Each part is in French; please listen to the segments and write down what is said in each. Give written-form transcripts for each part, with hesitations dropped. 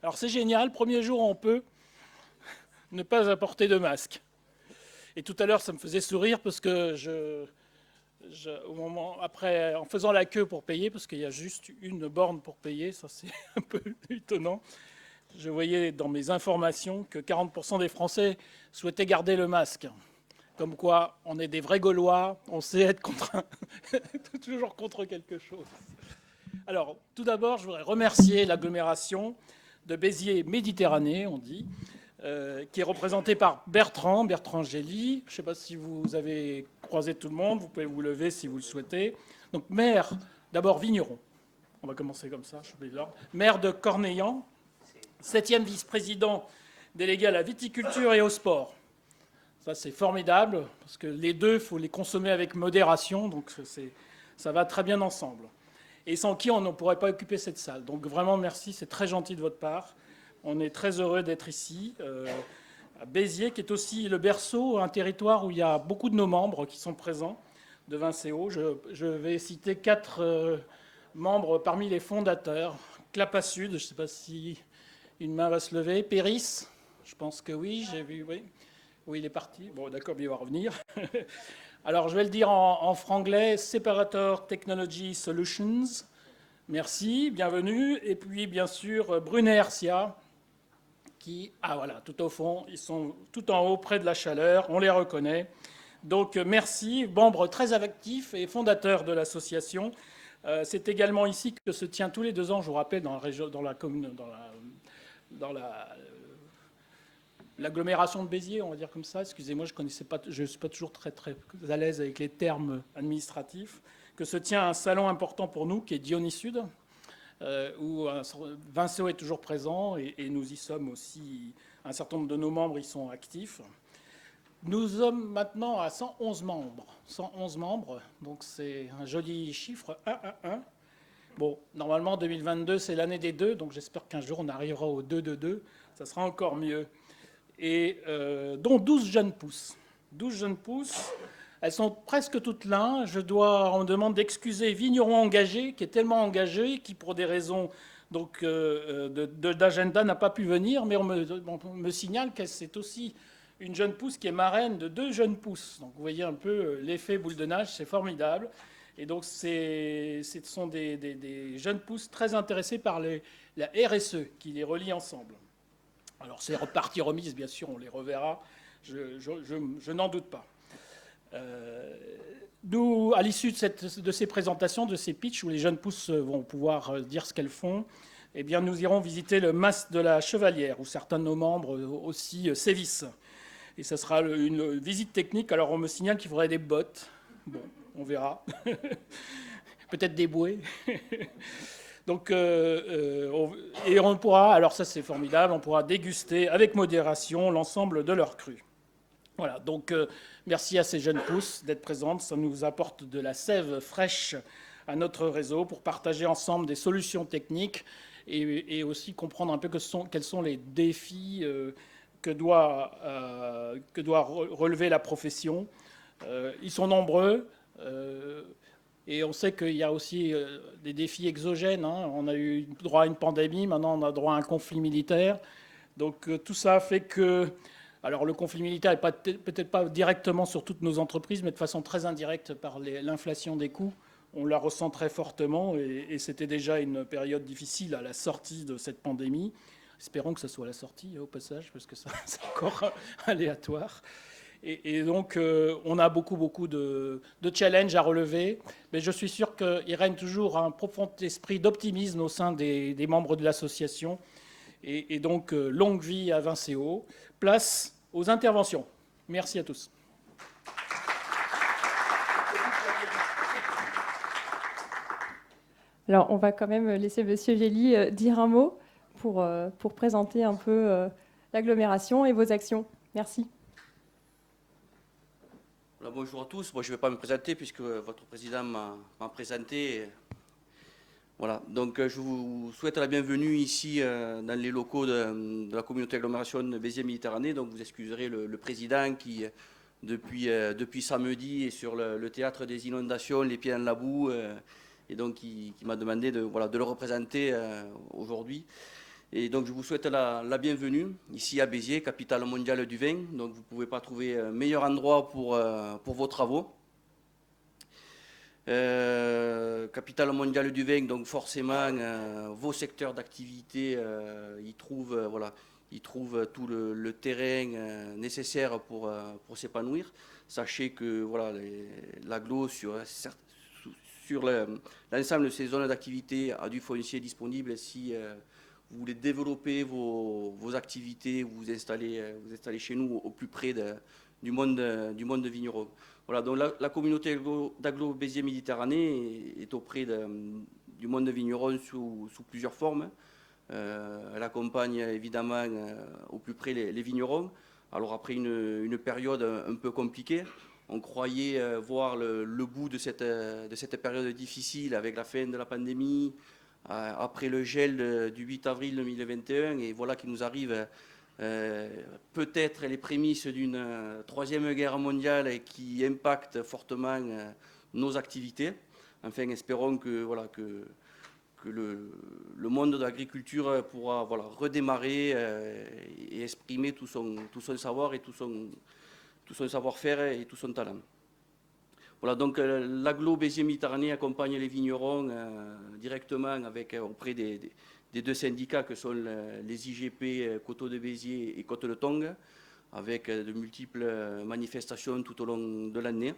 Alors c'est génial, premier jour on peut ne pas apporter de masque. Et tout à l'heure ça me faisait sourire parce que au moment, après, en faisant la queue pour payer, parce qu'il y a juste une borne pour payer, ça c'est un peu étonnant, je voyais dans mes informations que 40% des Français souhaitaient garder le masque. Comme quoi, on est des vrais Gaulois, on sait être toujours contre quelque chose. Alors, tout d'abord, je voudrais remercier l'agglomération de Béziers-Méditerranée, on dit, qui est représentée par Bertrand Gély. Je ne sais pas si vous avez croisé tout le monde, vous pouvez vous lever si vous le souhaitez. Donc, maire, d'abord vigneron, on va commencer comme ça, je suis l'ordre. Maire de Cornillan, 7e vice-président délégué à la viticulture et au sport. Ça, c'est formidable, parce que les deux, il faut les consommer avec modération, donc ça va très bien ensemble. Et sans qui on ne pourrait pas occuper cette salle. Donc vraiment, merci, c'est très gentil de votre part. On est très heureux d'être ici, à Béziers, qui est aussi le berceau, un territoire où il y a beaucoup de nos membres qui sont présents, de Vincéo. Je vais citer 4 membres parmi les fondateurs. Clapa Sud, je ne sais pas si une main va se lever. Péris, je pense que oui, j'ai vu, oui. Oui, il est parti. Bon, d'accord, il va revenir. Alors, je vais le dire en franglais. Separator Technology Solutions. Merci, bienvenue. Et puis, bien sûr, Brunner-Sia, qui, voilà, tout au fond, ils sont tout en haut, près de la chaleur, on les reconnaît. Donc, merci, membre très actif et fondateur de l'association. C'est également ici que se tient tous les 2 ans, je vous rappelle, dans la région, dans la commune, dans l'agglomération de Béziers, on va dire comme ça. Excusez-moi, je ne suis pas toujours très à l'aise avec les termes administratifs. Que se tient un salon important pour nous, qui est Dionysud, où Vincéo est toujours présent et nous y sommes aussi. Un certain nombre de nos membres y sont actifs. Nous sommes maintenant à 111 membres. 111 membres, donc c'est un joli chiffre, 1. Bon, normalement 2022 c'est l'année des 2, donc j'espère qu'un jour on arrivera au 2 de 2, ça sera encore mieux. Et dont 12 jeunes pousses. 12 jeunes pousses, elles sont presque toutes là. On me demande d'excuser Vigneron engagé, qui est tellement engagé, qui pour des raisons d'agenda n'a pas pu venir, mais on me signale qu'elle c'est aussi une jeune pousse qui est marraine de 2 jeunes pousses. Donc vous voyez un peu l'effet boule de neige, c'est formidable. Et donc ce sont des jeunes pousses très intéressées par la RSE qui les relie ensemble. Alors c'est reparti remise, bien sûr, on les reverra, je n'en doute pas. Nous, à l'issue de ces présentations, de ces pitchs, où les jeunes pousses vont pouvoir dire ce qu'elles font, eh bien, nous irons visiter le mas de la Chevalière, où certains de nos membres aussi sévissent. Et ça sera une visite technique. Alors on me signale qu'il faudrait des bottes. Bon, on verra. Peut-être des bouées. Donc, et on pourra, alors ça c'est formidable, on pourra déguster avec modération l'ensemble de leurs crus. Voilà, donc merci à ces jeunes pousses d'être présentes, ça nous apporte de la sève fraîche à notre réseau pour partager ensemble des solutions techniques et aussi comprendre un peu quels sont les défis que doit relever la profession. Ils sont nombreux. Et on sait qu'il y a aussi des défis exogènes. Hein. On a eu droit à une pandémie, maintenant on a droit à un conflit militaire. Donc tout ça fait que... Alors le conflit militaire n'est peut-être pas directement sur toutes nos entreprises, mais de façon très indirecte par l'inflation des coûts. On la ressent très fortement et c'était déjà une période difficile à la sortie de cette pandémie. Espérons que ce soit la sortie au passage, parce que ça, c'est encore aléatoire. Et donc, on a beaucoup de challenges à relever. Mais je suis sûr qu'il règne toujours un profond esprit d'optimisme au sein des membres de l'association. Et donc, longue vie à Vincéo. Place aux interventions. Merci à tous. Alors, on va quand même laisser Monsieur Gély dire un mot pour présenter un peu l'agglomération et vos actions. Merci. Alors, bonjour à tous. Moi, je ne vais pas me présenter puisque votre président m'a présenté. Voilà. Donc, je vous souhaite la bienvenue ici dans les locaux de la communauté agglomération de Béziers-Méditerranée. Donc, vous excuserez le président qui, depuis samedi, est sur le théâtre des inondations, les pieds dans la boue, et donc qui m'a demandé de le représenter aujourd'hui. Et donc je vous souhaite la bienvenue ici à Béziers, capitale mondiale du vin. Donc vous ne pouvez pas trouver un meilleur endroit pour vos travaux. Capitale mondiale du vin, donc forcément vos secteurs d'activité y trouvent tout le terrain nécessaire pour s'épanouir. Sachez que voilà, l'agglo sur l'ensemble de ces zones d'activité a du foncier disponible. Si vous voulez développer vos activités, vous installez chez nous au plus près du monde vigneron. Voilà, donc la communauté d'agglo Béziers Méditerranée est auprès du monde vigneron sous plusieurs formes. Elle accompagne évidemment au plus près les vignerons. Alors après une période un peu compliquée, on croyait voir le bout de cette période difficile avec la fin de la pandémie, après le gel du 8 avril 2021, et voilà qu'il nous arrive peut-être les prémices d'une troisième guerre mondiale qui impacte fortement nos activités. Enfin, espérons que le monde de l'agriculture pourra redémarrer et exprimer tout son savoir et tout son savoir-faire et tout son talent. Voilà, donc l'agglo Béziers Méditerranée accompagne les vignerons directement auprès des deux syndicats que sont les IGP Coteaux de Béziers et Côte de Tongue, avec de multiples manifestations tout au long de l'année.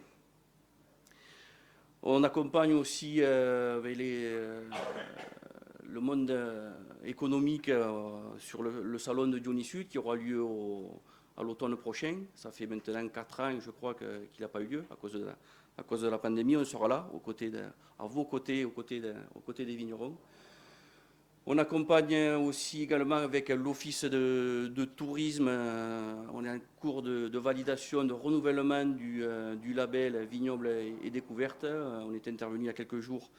On accompagne aussi le monde économique sur le salon de Dionysus qui aura lieu à l'automne prochain. Ça fait maintenant 4 ans, je crois, qu'il n'a pas eu lieu à cause de la pandémie. On sera là, à vos côtés, aux côtés des vignerons. On accompagne aussi également avec l'Office de tourisme. On est en cours de validation, de renouvellement du label Vignoble et Découverte. On est intervenu il y a quelques jours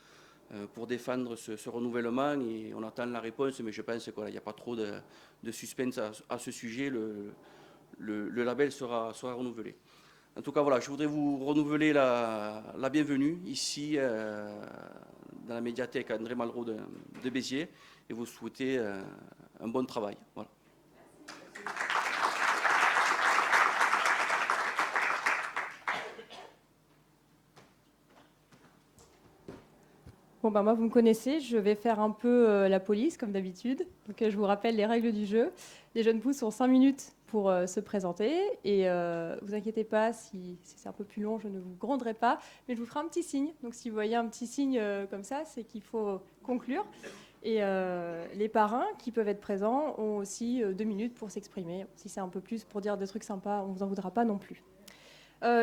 pour défendre ce renouvellement et on attend la réponse, mais je pense qu'il n'y a pas trop de suspense à ce sujet. Le label sera renouvelé. En tout cas, voilà, je voudrais vous renouveler la bienvenue ici dans la médiathèque André Malraux de Béziers et vous souhaiter un bon travail. Voilà. Bon, ben moi, vous me connaissez, je vais faire un peu la police, comme d'habitude. Donc, je vous rappelle les règles du jeu. Les jeunes pousses ont 5 minutes pour se présenter. Et vous inquiétez pas, si c'est un peu plus long, je ne vous gronderai pas. Mais je vous ferai un petit signe. Donc, si vous voyez un petit signe comme ça, c'est qu'il faut conclure. Et les parrains qui peuvent être présents ont aussi 2 minutes pour s'exprimer. Si c'est un peu plus pour dire des trucs sympas, on ne vous en voudra pas non plus.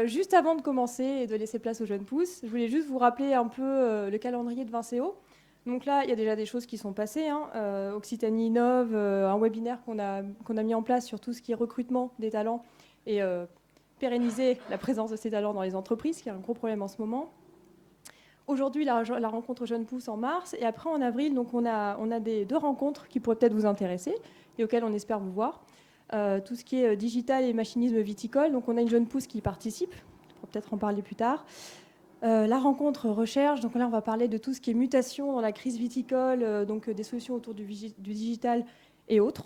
Juste avant de commencer et de laisser place aux jeunes pousses, je voulais juste vous rappeler un peu le calendrier de Vincéo. Donc là, il y a déjà des choses qui sont passées. Occitanie Innove, un webinaire qu'on a mis en place sur tout ce qui est recrutement des talents et pérenniser la présence de ces talents dans les entreprises, qui est un gros problème en ce moment. Aujourd'hui, la rencontre Jeunes Pousses en mars. Et après, en avril, donc on a 2 rencontres qui pourraient peut-être vous intéresser et auxquelles on espère vous voir. Tout ce qui est digital et machinisme viticole. Donc on a une jeune pousse qui participe, on pourra peut-être en parler plus tard. La rencontre recherche, donc là on va parler de tout ce qui est mutation dans la crise viticole, donc des solutions autour du digital et autres.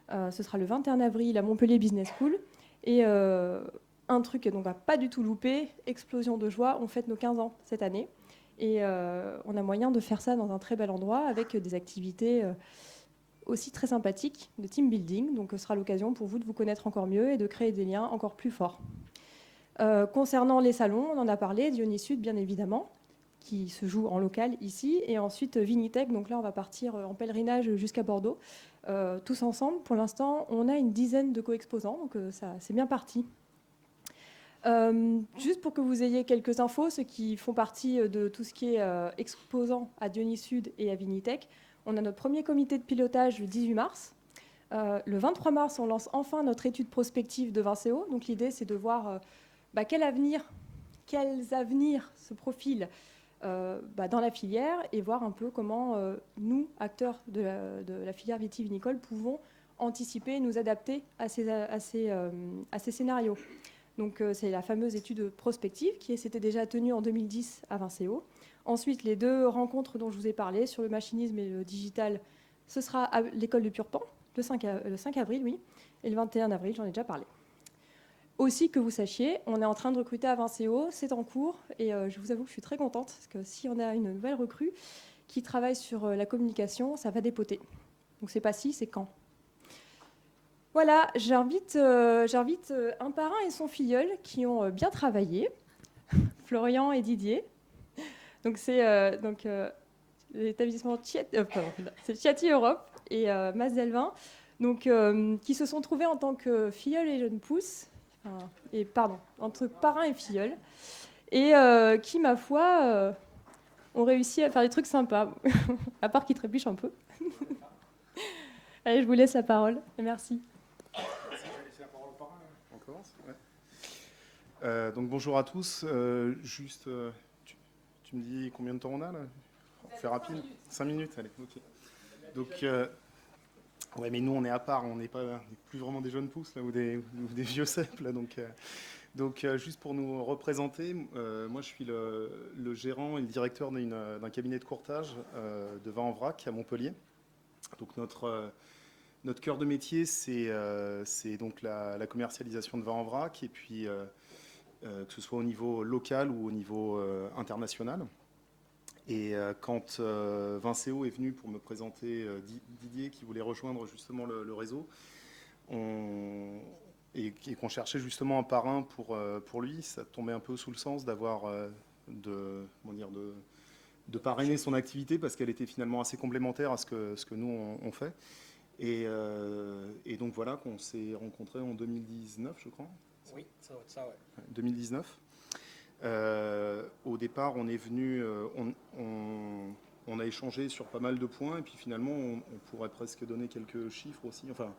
Ce sera le 21 avril à Montpellier Business School. Et un truc donc à pas du tout louper, explosion de joie, on fête nos 15 ans cette année. Et on a moyen de faire ça dans un très bel endroit avec des activités aussi très sympathique de team building. Donc ce sera l'occasion pour vous de vous connaître encore mieux et de créer des liens encore plus forts. Concernant les salons, on en a parlé, Dionysus bien évidemment, qui se joue en local ici, et ensuite Vinitech. Donc là, on va partir en pèlerinage jusqu'à Bordeaux, tous ensemble. Pour l'instant, on a une dizaine de co-exposants, donc ça, c'est bien parti. Juste pour que vous ayez quelques infos, ceux qui font partie de tout ce qui est exposant à Dionysus et à Vinitech, on a notre premier comité de pilotage le 18 mars. Le 23 mars, on lance enfin notre étude prospective de Vincéo. Donc l'idée, c'est de voir quels avenirs se profilent dans la filière et voir un peu comment nous, acteurs de la filière vitivinicole, pouvons anticiper, nous adapter à ces scénarios. Donc c'est la fameuse étude prospective qui s'était déjà tenue en 2010 à Vincéo. Ensuite, les 2 rencontres dont je vous ai parlé sur le machinisme et le digital Ce sera à l'école de Purpan, le 5 avril, oui, et le 21 avril, j'en ai déjà parlé. Aussi, que vous sachiez, on est en train de recruter à Vincéo, c'est en cours, et je vous avoue que je suis très contente, parce que si on a une nouvelle recrue qui travaille sur la communication, ça va dépoter. Donc c'est pas si, c'est quand. Voilà, j'invite un parrain et son filleul qui ont bien travaillé, Florian et Didier. Donc c'est l'établissement c'est Chiati Europe et Mas Delvin, donc qui se sont trouvés en tant que filleul et jeune pousse, entre parrain et filleul, et qui, ma foi, ont réussi à faire des trucs sympas, à part qu'ils trébuchent un peu. Allez, je vous laisse la parole. Merci. On commence, ouais. Donc bonjour à tous. Tu me dis combien de temps on a là? On fait rapide. 5 minutes, allez. Ok. Donc ouais, mais nous on est à part, on n'est plus vraiment des jeunes pousses là ou des vieux ceps là. Donc juste pour nous représenter, moi je suis le gérant et le directeur d'un cabinet de courtage de vin en vrac à Montpellier. Donc notre cœur de métier, c'est donc la commercialisation de vin en vrac, et puis que ce soit au niveau local ou au niveau international. Et quand Vincéo est venu pour me présenter Didier, qui voulait rejoindre justement le réseau, et qu'on cherchait justement un parrain pour lui, ça tombait un peu sous le sens d'avoir de parrainer son activité, parce qu'elle était finalement assez complémentaire à ce que nous on fait. Et donc voilà qu'on s'est rencontrés en 2019, je crois. Oui, ça va être ça, ouais. 2019. Au départ, on est venu, on a échangé sur pas mal de points, et puis finalement, on pourrait presque donner quelques chiffres aussi, enfin,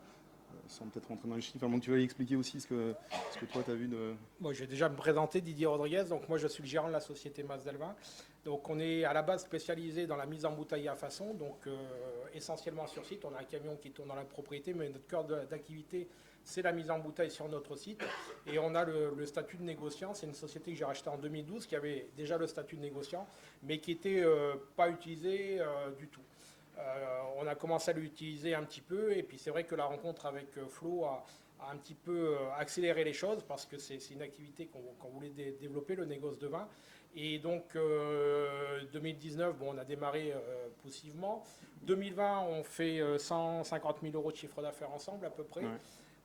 sans peut-être rentrer dans les chiffres, avant que tu veuilles expliquer aussi ce que toi tu as vu de... Moi, je vais déjà me présenter, Didier Rodriguez. Donc, moi, je suis le gérant de la société Mas Delvin. Donc, on est à la base spécialisé dans la mise en bouteille à façon, donc essentiellement sur site. On a un camion qui tourne dans la propriété, mais notre cœur d'activité, c'est la mise en bouteille sur notre site. Et on a le statut de négociant. C'est une société que j'ai rachetée en 2012, qui avait déjà le statut de négociant, mais qui n'était pas utilisé du tout. On a commencé à l'utiliser un petit peu, et puis c'est vrai que la rencontre avec Flo a un petit peu accéléré les choses, parce que c'est une activité qu'on voulait développer, le négoce de vin. Et donc 2019, on a démarré poussivement. 2020, on fait 150 000 euros de chiffre d'affaires ensemble à peu près. Ouais.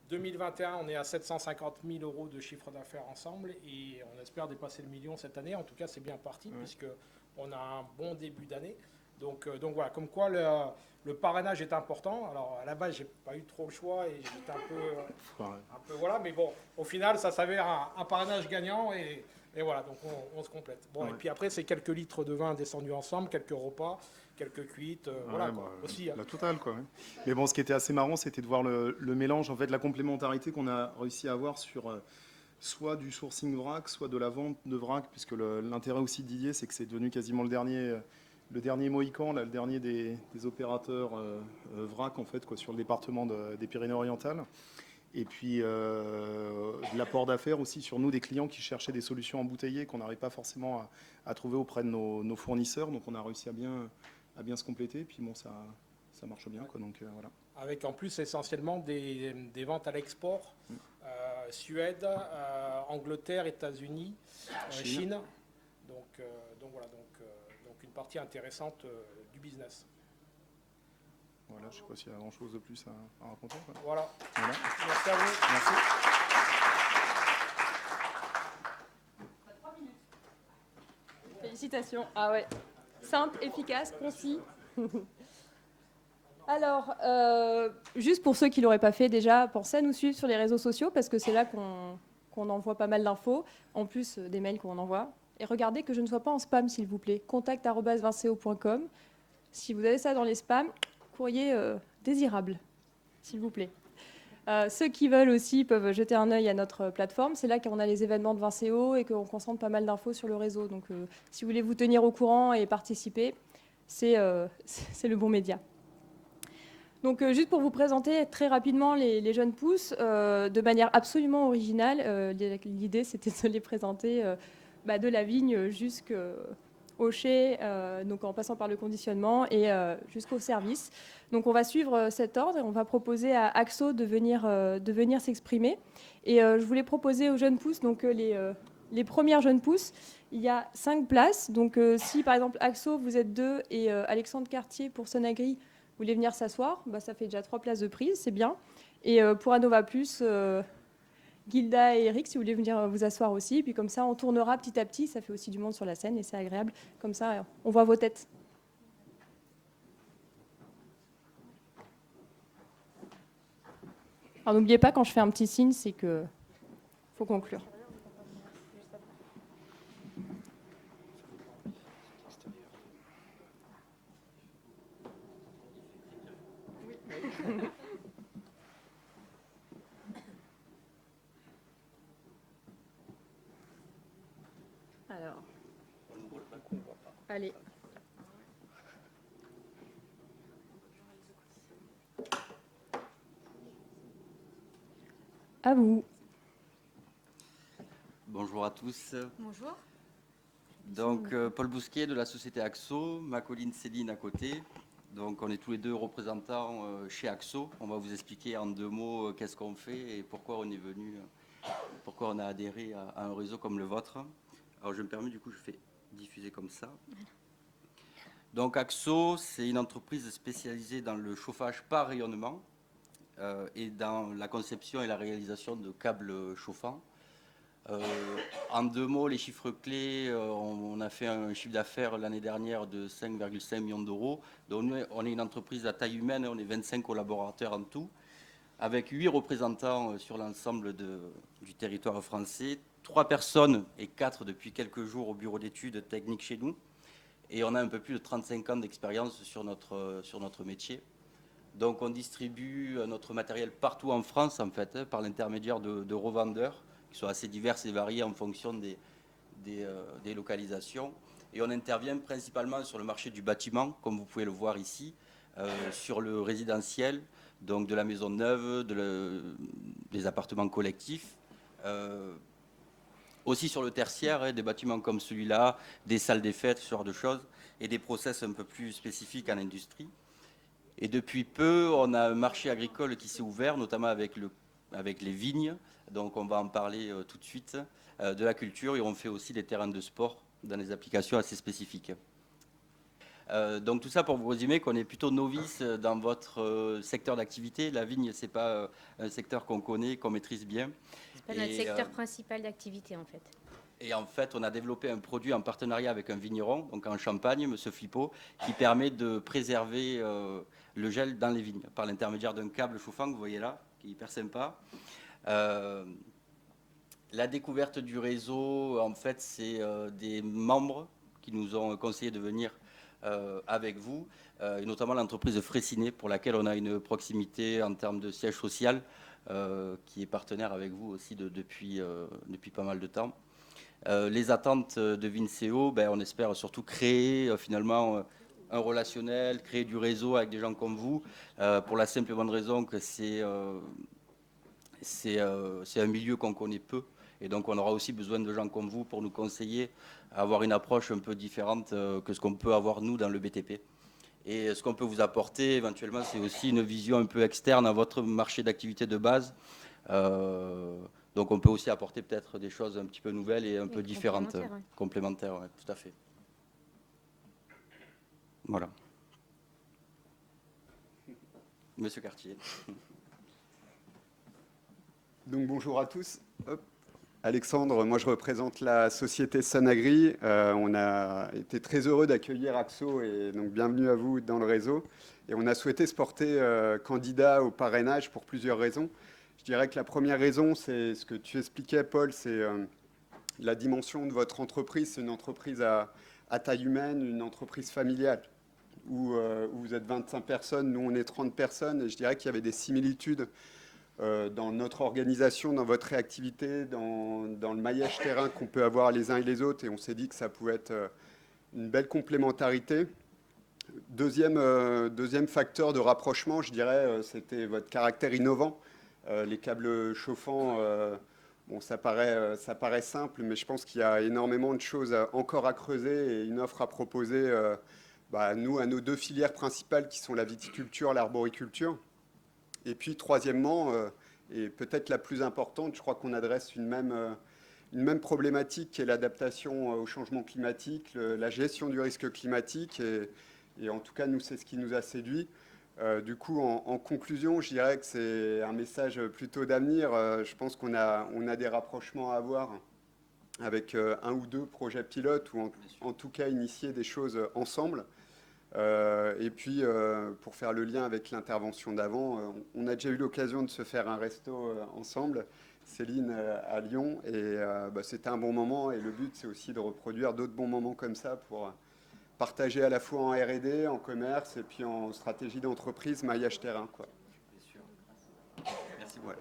2021, on est à 750 000 euros de chiffre d'affaires ensemble, et on espère dépasser le million cette année. En tout cas, c'est bien parti, puisqu'on a un bon début d'année. Donc voilà, comme quoi le parrainage est important. Alors à la base, j'ai pas eu trop le choix, et j'étais un peu voilà, mais bon, au final, ça s'avère un parrainage gagnant, et voilà, donc on se complète. Bon, ouais. Et puis après, c'est quelques litres de vin descendus ensemble, quelques repas, quelques cuites, voilà, aussi. La totale, quoi. Ouais. Mais bon, ce qui était assez marrant, c'était de voir le mélange, en fait, la complémentarité qu'on a réussi à avoir sur soit du sourcing vrac, soit de la vente de vrac, puisque l'intérêt aussi de Didier, c'est que c'est devenu quasiment le dernier Mohican, là, le dernier des opérateurs vrac, en fait, quoi, sur le département des Pyrénées-Orientales. Et puis de l'apport d'affaires aussi sur nous, des clients qui cherchaient des solutions embouteillées qu'on n'arrivait pas forcément à trouver auprès de nos fournisseurs. Donc on a réussi à bien se compléter. Et puis bon, ça marche bien, quoi. Donc voilà. Avec en plus essentiellement des ventes à l'export, Suède, Angleterre, États-Unis, Chine. Donc voilà, donc une partie intéressante du business. Voilà, je ne sais pas s'il y a grand-chose de plus à raconter. Quoi. Voilà. Merci à vous. Merci. Félicitations. Ah ouais. Simple, efficace, concis. Alors, juste pour ceux qui ne l'auraient pas fait déjà, pensez à nous suivre sur les réseaux sociaux, parce que c'est là qu'on envoie pas mal d'infos, en plus des mails qu'on envoie. Et regardez que je ne sois pas en spam, s'il vous plaît. contact@vinceo.com. Si vous avez ça dans les spams, courrier désirable, s'il vous plaît. Ceux qui veulent aussi peuvent jeter un œil à notre plateforme. C'est là qu'on a les événements de Vinceo et qu'on concentre pas mal d'infos sur le réseau. Donc, si vous voulez vous tenir au courant et participer, c'est le bon média. Donc, juste pour vous présenter très rapidement les jeunes pousses, de manière absolument originale, l'idée, c'était de les présenter de la vigne au chai, donc en passant par le conditionnement et jusqu'au service. Donc on va suivre cet ordre et on va proposer à Axo de venir s'exprimer. Et je voulais proposer aux jeunes pousses, donc les premières jeunes pousses, il y a 5 places. Donc si par exemple Axo, vous êtes 2 et Alexandre Cartier pour Sonagri, vous voulez venir s'asseoir, bah, ça fait déjà 3 places de prise, c'est bien. Et pour Anova Plus, Gilda et Eric, si vous voulez venir vous asseoir aussi. Et puis comme ça, on tournera petit à petit. Ça fait aussi du monde sur la scène et c'est agréable. Comme ça, on voit vos têtes. Alors n'oubliez pas, quand je fais un petit signe, c'est que faut conclure. Alors, allez. À vous. Bonjour à tous. Bonjour. Donc, Paul Bousquet de la société Axo, ma colline Céline à côté. Donc, on est tous les deux représentants chez Axo. On va vous expliquer en 2 mots qu'est-ce qu'on fait et pourquoi on est venu, pourquoi on a adhéré à un réseau comme le vôtre. Alors, je me permets, du coup, je fais diffuser comme ça. Donc, Axo, c'est une entreprise spécialisée dans le chauffage par rayonnement et dans la conception et la réalisation de câbles chauffants. En 2 mots, les chiffres clés, on a fait un chiffre d'affaires l'année dernière de 5,5 millions d'euros. Donc on est une entreprise à taille humaine, on est 25 collaborateurs en tout, avec 8 représentants sur l'ensemble du territoire français, 3 personnes et 4 depuis quelques jours au bureau d'études techniques chez nous. Et on a un peu plus de 35 ans d'expérience sur notre métier. Donc on distribue notre matériel partout en France, en fait, par l'intermédiaire de revendeurs qui sont assez diverses et variées en fonction des localisations. Et on intervient principalement sur le marché du bâtiment, comme vous pouvez le voir ici, sur le résidentiel, donc de la maison neuve, des appartements collectifs, aussi sur le tertiaire, des bâtiments comme celui-là, des salles des fêtes, ce genre de choses, et des process un peu plus spécifiques en industrie. Et depuis peu, on a un marché agricole qui s'est ouvert, notamment avec les vignes. Donc on va en parler tout de suite, de la culture, et on fait aussi des terrains de sport dans des applications assez spécifiques. Donc tout ça pour vous résumer qu'on est plutôt novice dans votre secteur d'activité. La vigne, ce n'est pas un secteur qu'on connaît, qu'on maîtrise bien. C'est pas notre secteur principal d'activité en fait. Et en fait, on a développé un produit en partenariat avec un vigneron, donc en Champagne, M. Flippo, qui permet de préserver le gel dans les vignes par l'intermédiaire d'un câble chauffant que vous voyez là, qui est hyper sympa. La découverte du réseau, en fait, c'est des membres qui nous ont conseillé de venir avec vous, et notamment l'entreprise Fraissinet, pour laquelle on a une proximité en termes de siège social, qui est partenaire avec vous aussi depuis pas mal de temps. Les attentes de Vinceo, on espère surtout créer finalement un relationnel, créer du réseau avec des gens comme vous, pour la simple et bonne raison que c'est un milieu qu'on connaît peu. Et donc, on aura aussi besoin de gens comme vous pour nous conseiller à avoir une approche un peu différente que ce qu'on peut avoir, nous, dans le BTP. Et ce qu'on peut vous apporter, éventuellement, c'est aussi une vision un peu externe à votre marché d'activité de base. Donc, on peut aussi apporter peut-être des choses un petit peu nouvelles et un peu différentes. Complémentaires, ouais, tout à fait. Voilà. Monsieur Cartier. Donc bonjour à tous. Hop. Alexandre, moi je représente la société Sonagri. On a été très heureux d'accueillir Axo et donc bienvenue à vous dans le réseau. Et on a souhaité se porter candidat au parrainage pour plusieurs raisons. Je dirais que la première raison, c'est ce que tu expliquais, Paul, c'est la dimension de votre entreprise. C'est une entreprise à taille humaine, une entreprise familiale, où vous êtes 25 personnes, nous on est 30 personnes. Et je dirais qu'il y avait des similitudes dans notre organisation, dans votre réactivité, dans le maillage terrain qu'on peut avoir les uns et les autres. Et on s'est dit que ça pouvait être une belle complémentarité. Deuxième facteur de rapprochement, je dirais, c'était votre caractère innovant. Les câbles chauffants, Bon, ça paraît simple, mais je pense qu'il y a énormément de choses encore à creuser et une offre à proposer nous, à nos deux filières principales qui sont la viticulture, l'arboriculture. Et puis, troisièmement, et peut-être la plus importante, je crois qu'on adresse une même problématique qui est l'adaptation au changement climatique, la gestion du risque climatique. Et en tout cas, nous, c'est ce qui nous a séduit. Du coup, en conclusion, je dirais que c'est un message plutôt d'avenir. Je pense qu'on a des rapprochements à avoir avec un ou deux projets pilotes ou en tout cas initier des choses ensemble. Et puis, pour faire le lien avec l'intervention d'avant, on a déjà eu l'occasion de se faire un resto ensemble, Céline à Lyon, et c'était un bon moment. Et le but, c'est aussi de reproduire d'autres bons moments comme ça pour partager à la fois en R&D, en commerce, et puis en stratégie d'entreprise, maillage terrain, quoi. Merci beaucoup.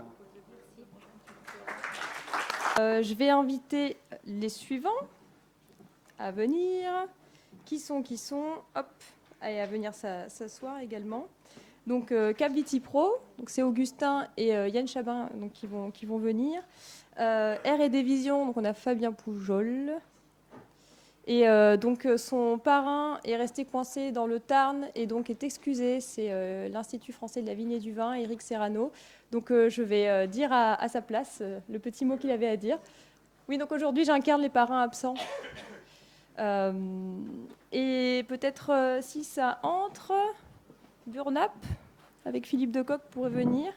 Voilà. Je vais inviter les suivants à venir. Qui sont hop, et à venir s'asseoir également. Donc Cap Viti Pro, donc c'est Augustin et Yann Chabin donc, qui vont venir. R&D Vision, donc on a Fabien Poujol. Et donc son parrain est resté coincé dans le Tarn et donc est excusé. C'est l'Institut français de la vigne et du vin, Éric Serrano. Donc je vais dire à sa place le petit mot qu'il avait à dire. Oui, donc aujourd'hui j'incarne les parrains absents. Et peut-être si ça entre, Burnap avec Philippe Decoq pourrait venir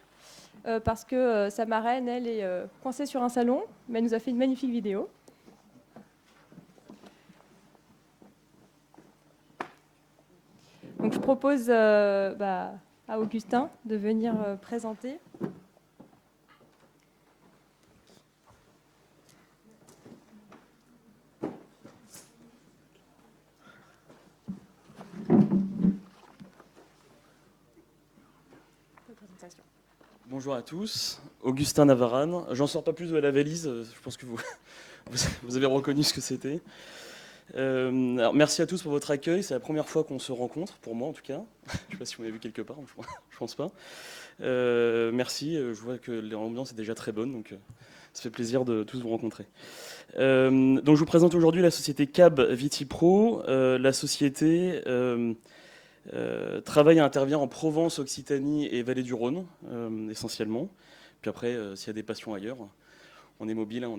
parce que sa marraine, elle, est coincée sur un salon, mais elle nous a fait une magnifique vidéo. Donc je propose à Augustin de venir présenter. Bonjour à tous, Augustin Navarane. J'en sors pas plus de la valise, je pense que vous avez reconnu ce que c'était. Alors merci à tous pour votre accueil, c'est la première fois qu'on se rencontre, pour moi en tout cas. Je ne sais pas si vous m'avez vu quelque part, je pense pas. Merci, je vois que l'ambiance est déjà très bonne, donc ça fait plaisir de tous vous rencontrer. Donc je vous présente aujourd'hui la société Cap Viti Pro. La société travaille et intervient en Provence, Occitanie et Vallée du Rhône, essentiellement. Puis après, s'il y a des passions ailleurs, on est mobile, hein,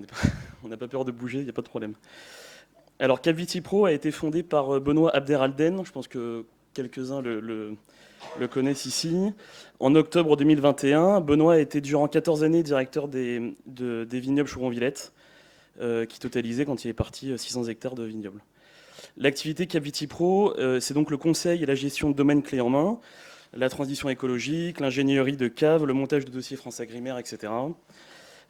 on n'a pas peur de bouger, il n'y a pas de problème. Alors, Cap Viti Pro a été fondé par Benoît Abderalden, je pense que quelques-uns le connaissent ici. En octobre 2021, Benoît a été durant 14 années directeur des vignobles Chouron-Villette, qui totalisait, quand il est parti, 600 hectares de vignobles. L'activité Cap Viti Pro, c'est donc le conseil et la gestion de domaines clés en main, la transition écologique, l'ingénierie de caves, le montage de dossiers France Agrimaire, etc.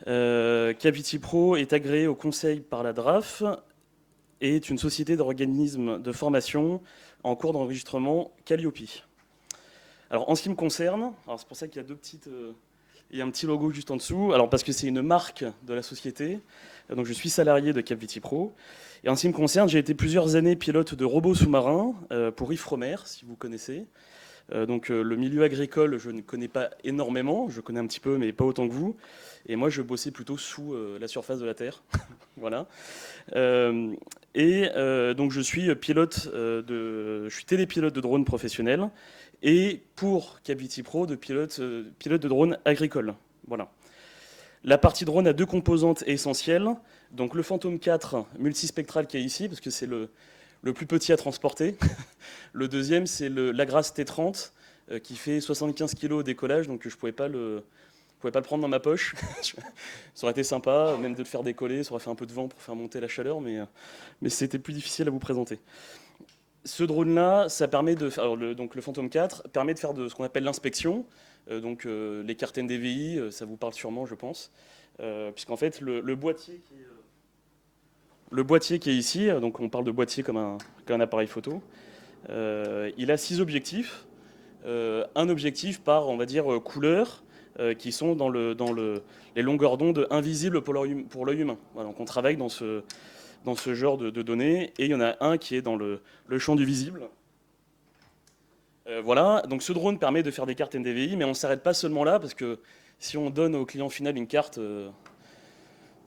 Cap Viti Pro est agréé au conseil par la DRAF et est une société d'organismes de formation en cours d'enregistrement Calliope. Alors, en ce qui me concerne, c'est pour ça qu'il y a il y a un petit logo juste en dessous, alors parce que c'est une marque de la société, donc je suis salarié de Cap Viti Pro. Et en ce qui me concerne, j'ai été plusieurs années pilote de robots sous-marins pour Ifremer, si vous connaissez. Donc le milieu agricole, je ne connais pas énormément, je connais un petit peu, mais pas autant que vous. Et moi, je bossais plutôt sous la surface de la Terre. Voilà. Donc je suis je suis télépilote de drone professionnel et pour Cap Viti Pro, pilote de drone agricole. Voilà. La partie drone a deux composantes essentielles. Donc le Phantom 4 multispectral qui est ici, parce que c'est le plus petit à transporter. Le deuxième, c'est l'Agras T30, qui fait 75 kg au décollage, donc je ne pouvais pas le prendre dans ma poche. Ça aurait été sympa, même de le faire décoller, ça aurait fait un peu de vent pour faire monter la chaleur, mais c'était plus difficile à vous présenter. Ce drone-là, ça permet de faire, donc le Phantom 4 permet de faire ce qu'on appelle l'inspection, donc les cartes NDVI, ça vous parle sûrement, je pense, puisqu'en fait le boîtier qui est ici, donc on parle de boîtier comme un appareil photo, il a 6 objectifs, un objectif par, on va dire, couleur, qui sont dans les longueurs d'onde invisibles pour l'œil humain. Voilà, donc on travaille dans ce genre de données, et il y en a un qui est dans le champ du visible. Voilà, donc ce drone permet de faire des cartes NDVI, mais on ne s'arrête pas seulement là, parce que si on donne au client final une carte,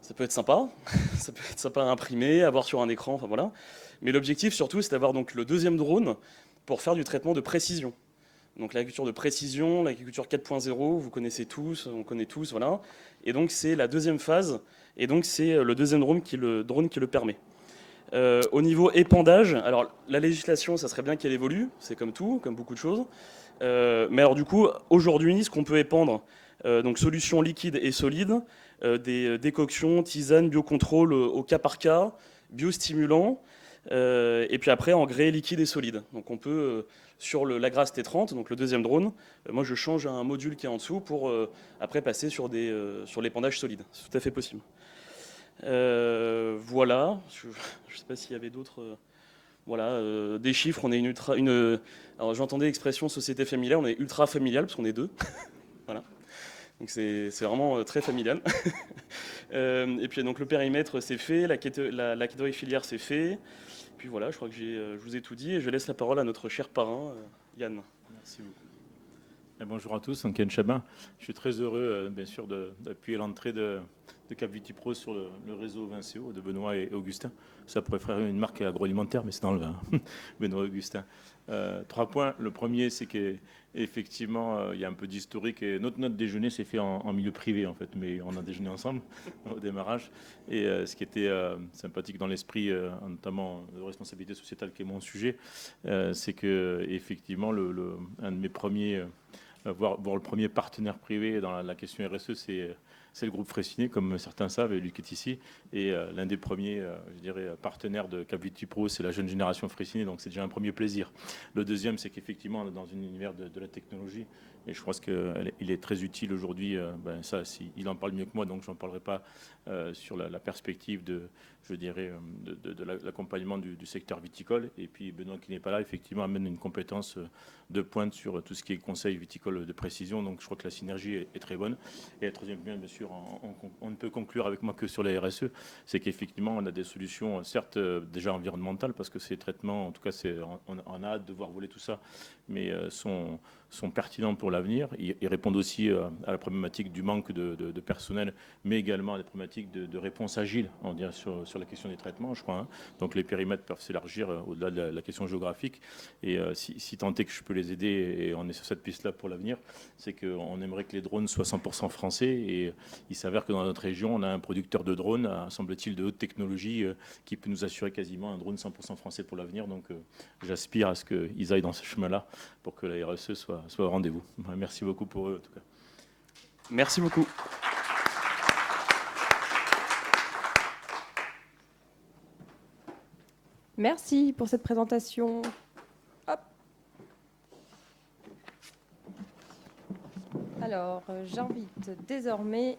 Ça peut être sympa, ça peut être sympa à imprimer, à voir sur un écran, enfin voilà. Mais l'objectif surtout, c'est d'avoir donc le deuxième drone pour faire du traitement de précision. Donc l'agriculture de précision, l'agriculture 4.0, vous connaissez tous, on connaît tous, voilà. Et donc c'est la deuxième phase, et donc c'est le deuxième drone qui le permet. Au niveau épandage, alors la législation, ça serait bien qu'elle évolue, c'est comme tout, comme beaucoup de choses. Mais alors du coup, aujourd'hui, ce qu'on peut épandre, donc solutions liquides et solides, des décoctions, tisanes, biocontrôle au cas par cas, biostimulants, et puis après engrais liquide et solide. Donc on peut, sur l'Agras T30, donc le deuxième drone, moi je change un module qui est en dessous pour après passer sur l'épandage solide. C'est tout à fait possible. Voilà, je ne sais pas s'il y avait d'autres... voilà, des chiffres, on est alors j'entendais l'expression société familiale, on est ultra familial parce qu'on est deux. Voilà. Donc c'est vraiment très familial. Et puis donc le périmètre c'est fait, la catégorie filière c'est fait. Puis voilà, je crois que je vous ai tout dit et je laisse la parole à notre cher parrain, Yann. Merci beaucoup. Et bonjour à tous, Ken Chabin. Je suis très heureux, bien sûr, d'appuyer l'entrée de Cap Vitipro sur le réseau Vincéo de Benoît et Augustin. Ça pourrait faire une marque agroalimentaire, mais c'est dans le vin. Benoît et Augustin. 3 points. Le premier, c'est qu'effectivement, il y a un peu d'historique. Et notre déjeuner s'est fait en milieu privé, en fait, mais on a déjeuné ensemble au démarrage. Et ce qui était sympathique dans l'esprit, notamment de responsabilité sociétale, qui est mon sujet, c'est que effectivement, un de mes premiers, voire le premier partenaire privé dans la question RSE, c'est le groupe Fraissinet, comme certains savent, et lui qui est ici. Et l'un des premiers, je dirais, partenaires de Cap Vitipro, c'est la jeune génération Fraissinet, donc c'est déjà un premier plaisir. Le deuxième, c'est qu'effectivement, on est dans un univers de la technologie, et je pense qu'il est très utile aujourd'hui. Ça, il en parle mieux que moi, donc je n'en parlerai pas sur la perspective de l'accompagnement du secteur viticole. Et puis Benoît, qui n'est pas là, effectivement, amène une compétence de pointe sur tout ce qui est conseil viticole de précision. Donc je crois que la synergie est très bonne. Et le troisième point, bien sûr, on ne peut conclure avec moi que sur la RSE, c'est qu'effectivement, on a des solutions, certes déjà environnementales, parce que ces traitements, en tout cas, on a hâte de voir voler tout ça, mais sont pertinents pour l'avenir. Ils répondent aussi à la problématique du manque de personnel, mais également à la problématique de réponse agile, on dirait, sur la question des traitements, je crois. Hein. Donc les périmètres peuvent s'élargir au-delà de la question géographique. Et si tant est que je peux les aider, et on est sur cette piste-là pour l'avenir, c'est qu'on aimerait que les drones soient 100% français. Et il s'avère que dans notre région, on a un producteur de drones, semble-t-il, de haute technologie, qui peut nous assurer quasiment un drone 100% français pour l'avenir. Donc j'aspire à ce qu'ils aillent dans ce chemin-là pour que la RSE soit au rendez-vous. Merci beaucoup pour eux, en tout cas. Merci beaucoup. Merci pour cette présentation. Hop. Alors, j'invite désormais...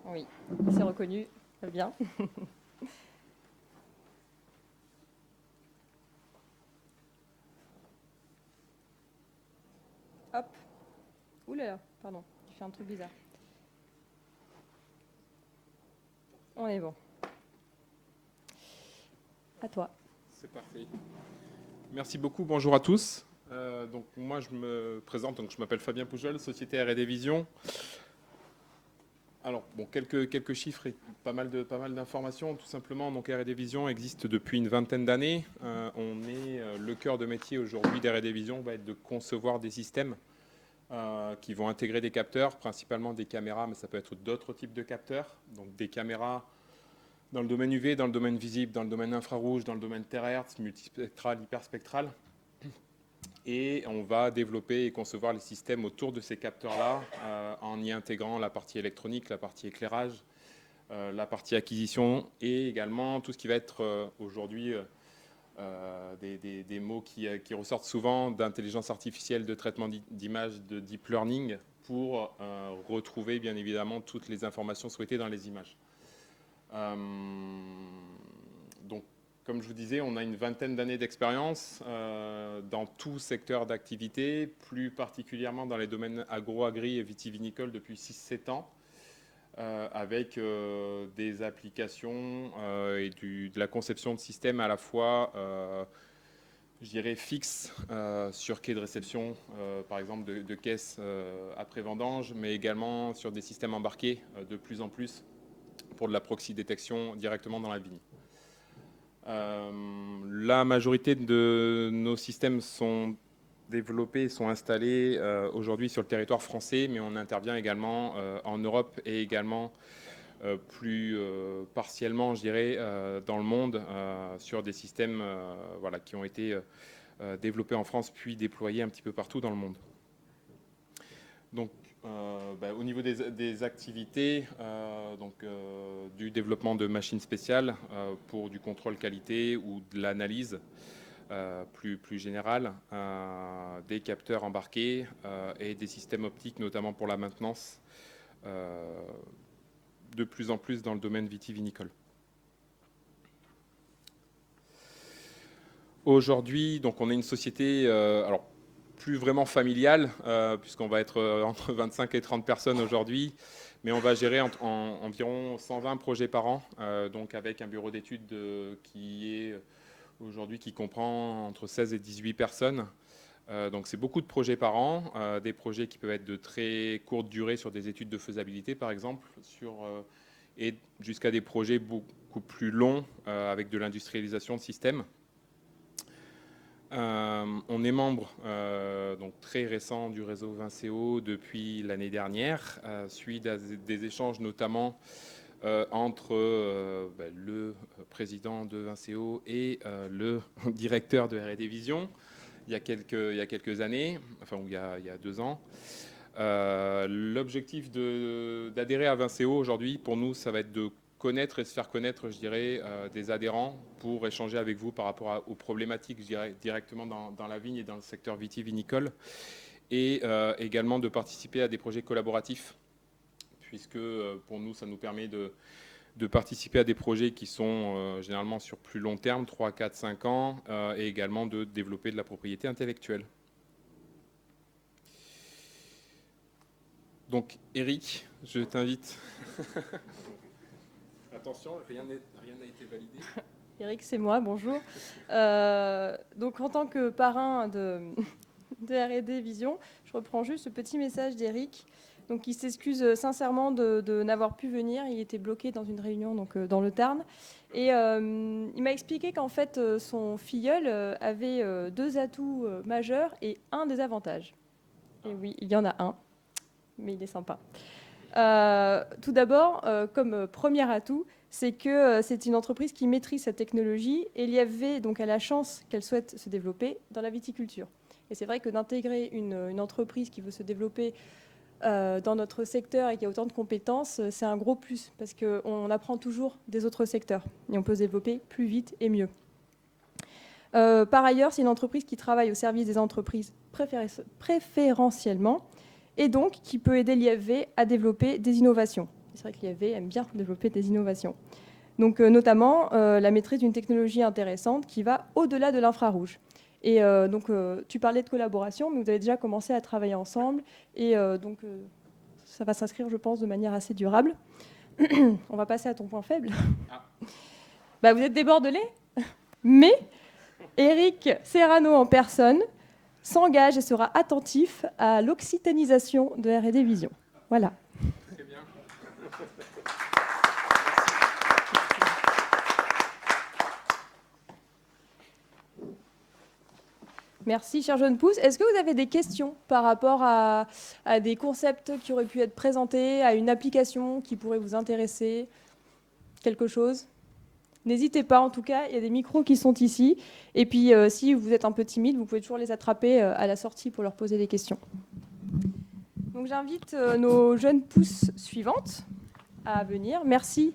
Oui, c'est reconnu, très bien. Hop. Ouh là là, pardon, j'ai fait un truc bizarre. On est bon. À toi. C'est parfait. Merci beaucoup, bonjour à tous. Donc moi je me présente, donc je m'appelle Fabien Poujol, société R&D Vision. Alors bon, quelques chiffres et pas mal d'informations. Tout simplement, donc R&D Vision existe depuis une vingtaine d'années. On est le cœur de métier aujourd'hui d'R&D Vision va être de concevoir des systèmes qui vont intégrer des capteurs, principalement des caméras, mais ça peut être d'autres types de capteurs. Donc des caméras dans le domaine UV, dans le domaine visible, dans le domaine infrarouge, dans le domaine terahertz, multispectral, hyperspectral. Et on va développer et concevoir les systèmes autour de ces capteurs-là en y intégrant la partie électronique, la partie éclairage, la partie acquisition et également tout ce qui va être aujourd'hui des mots qui ressortent souvent d'intelligence artificielle, de traitement d'image, de deep learning pour retrouver bien évidemment toutes les informations souhaitées dans les images. Donc, comme je vous disais, on a une vingtaine d'années d'expérience dans tout secteur d'activité, plus particulièrement dans les domaines agro, agri et vitivinicoles depuis 6-7 ans, avec des applications et de la conception de systèmes à la fois, je dirais, fixes sur quai de réception, par exemple de caisses après vendange, mais également sur des systèmes embarqués de plus en plus pour de la proxy détection directement dans la vigne. La majorité de nos systèmes sont développés, sont installés aujourd'hui sur le territoire français, mais on intervient également en Europe et également plus partiellement, je dirais, dans le monde sur des systèmes voilà, qui ont été développés en France puis déployés un petit peu partout dans le monde. Donc, au niveau des activités, du développement de machines spéciales pour du contrôle qualité ou de l'analyse plus générale, des capteurs embarqués et des systèmes optiques, notamment pour la maintenance, de plus en plus dans le domaine vitivinicole. Aujourd'hui, donc, on est une société, alors plus vraiment familiale, puisqu'on va être entre 25 et 30 personnes aujourd'hui, mais on va gérer environ 120 projets par an, donc avec un bureau d'études qui est aujourd'hui qui comprend entre 16 et 18 personnes. Donc c'est beaucoup de projets par an, des projets qui peuvent être de très courte durée sur des études de faisabilité par exemple, et jusqu'à des projets beaucoup plus longs avec de l'industrialisation de systèmes. On est membre donc très récent du réseau Vinceo depuis l'année dernière, suite à des échanges notamment entre le président de Vinceo et le directeur de R&D Vision il y a quelques années, enfin il y a 2 ans. L'objectif d'adhérer à Vinceo aujourd'hui, pour nous, ça va être de connaître et se faire connaître, je dirais, des adhérents pour échanger avec vous par rapport aux problématiques, je dirais, directement dans la vigne et dans le secteur vitivinicole, et également de participer à des projets collaboratifs, puisque pour nous, ça nous permet de participer à des projets qui sont généralement sur plus long terme, 3, 4, 5 ans, et également de développer de la propriété intellectuelle. Donc, Eric, je t'invite. Attention, rien n'a été validé. Eric, c'est moi, bonjour. Donc, en tant que parrain de R&D Vision, je reprends juste ce petit message d'Eric. Donc, il s'excuse sincèrement de n'avoir pu venir. Il était bloqué dans une réunion donc, dans le Tarn. Et il m'a expliqué qu'en fait, son filleul avait 2 atouts majeurs et un désavantage. Et oui, il y en a un, mais il est sympa. Tout d'abord, comme premier atout, c'est que c'est une entreprise qui maîtrise cette technologie et il y avait donc à la chance qu'elle souhaite se développer dans la viticulture. Et c'est vrai que d'intégrer une entreprise qui veut se développer dans notre secteur et qui a autant de compétences, c'est un gros plus parce qu'on apprend toujours des autres secteurs et on peut se développer plus vite et mieux. Par ailleurs, c'est une entreprise qui travaille au service des entreprises préférentiellement et donc qui peut aider l'IFV à développer des innovations. C'est vrai que l'IFV aime bien développer des innovations. Donc notamment la maîtrise d'une technologie intéressante qui va au-delà de l'infrarouge. Et donc tu parlais de collaboration, mais vous avez déjà commencé à travailler ensemble et donc ça va s'inscrire, je pense, de manière assez durable. On va passer à ton point faible. Bah, vous êtes des Bordelais, mais Eric Serrano en personne s'engage et sera attentif à l'occitanisation de R&D Vision. Voilà. Très bien. Merci, cher jeune pousse. Est-ce que vous avez des questions par rapport à des concepts qui auraient pu être présentés, à une application qui pourrait vous intéresser, quelque chose ? N'hésitez pas, en tout cas, il y a des micros qui sont ici. Et puis, si vous êtes un peu timide, vous pouvez toujours les attraper à la sortie pour leur poser des questions. Donc, j'invite nos jeunes pousses suivantes à venir. Merci.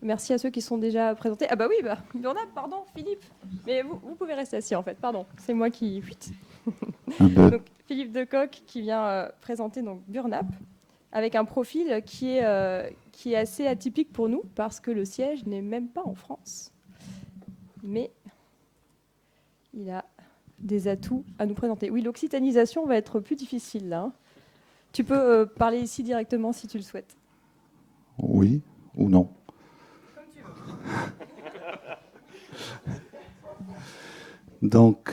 Merci à ceux qui sont déjà présentés. Ah bah oui, il y en a, pardon, Philippe. Mais vous pouvez rester assis, en fait. Pardon, c'est moi qui... Donc, Philippe Decoq qui vient présenter donc, Burnap, avec un profil qui est assez atypique pour nous, parce que le siège n'est même pas en France. Mais il a des atouts à nous présenter. Oui, l'occitanisation va être plus difficile, là. Tu peux parler ici directement, si tu le souhaites. Oui ou non? Donc,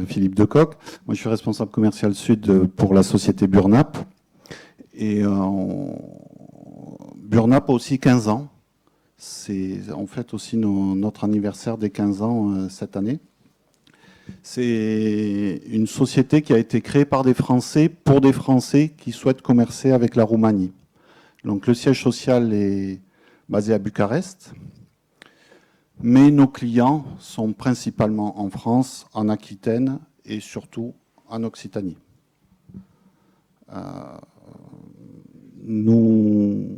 Philippe Decoq, moi je suis responsable commercial sud pour la société Burnap. Et Burnap a aussi 15 ans. On fête aussi notre anniversaire des 15 ans cette année. C'est une société qui a été créée par des Français pour des Français qui souhaitent commercer avec la Roumanie. Donc le siège social est basé à Bucarest, mais nos clients sont principalement en France, en Aquitaine et surtout en Occitanie. Nous,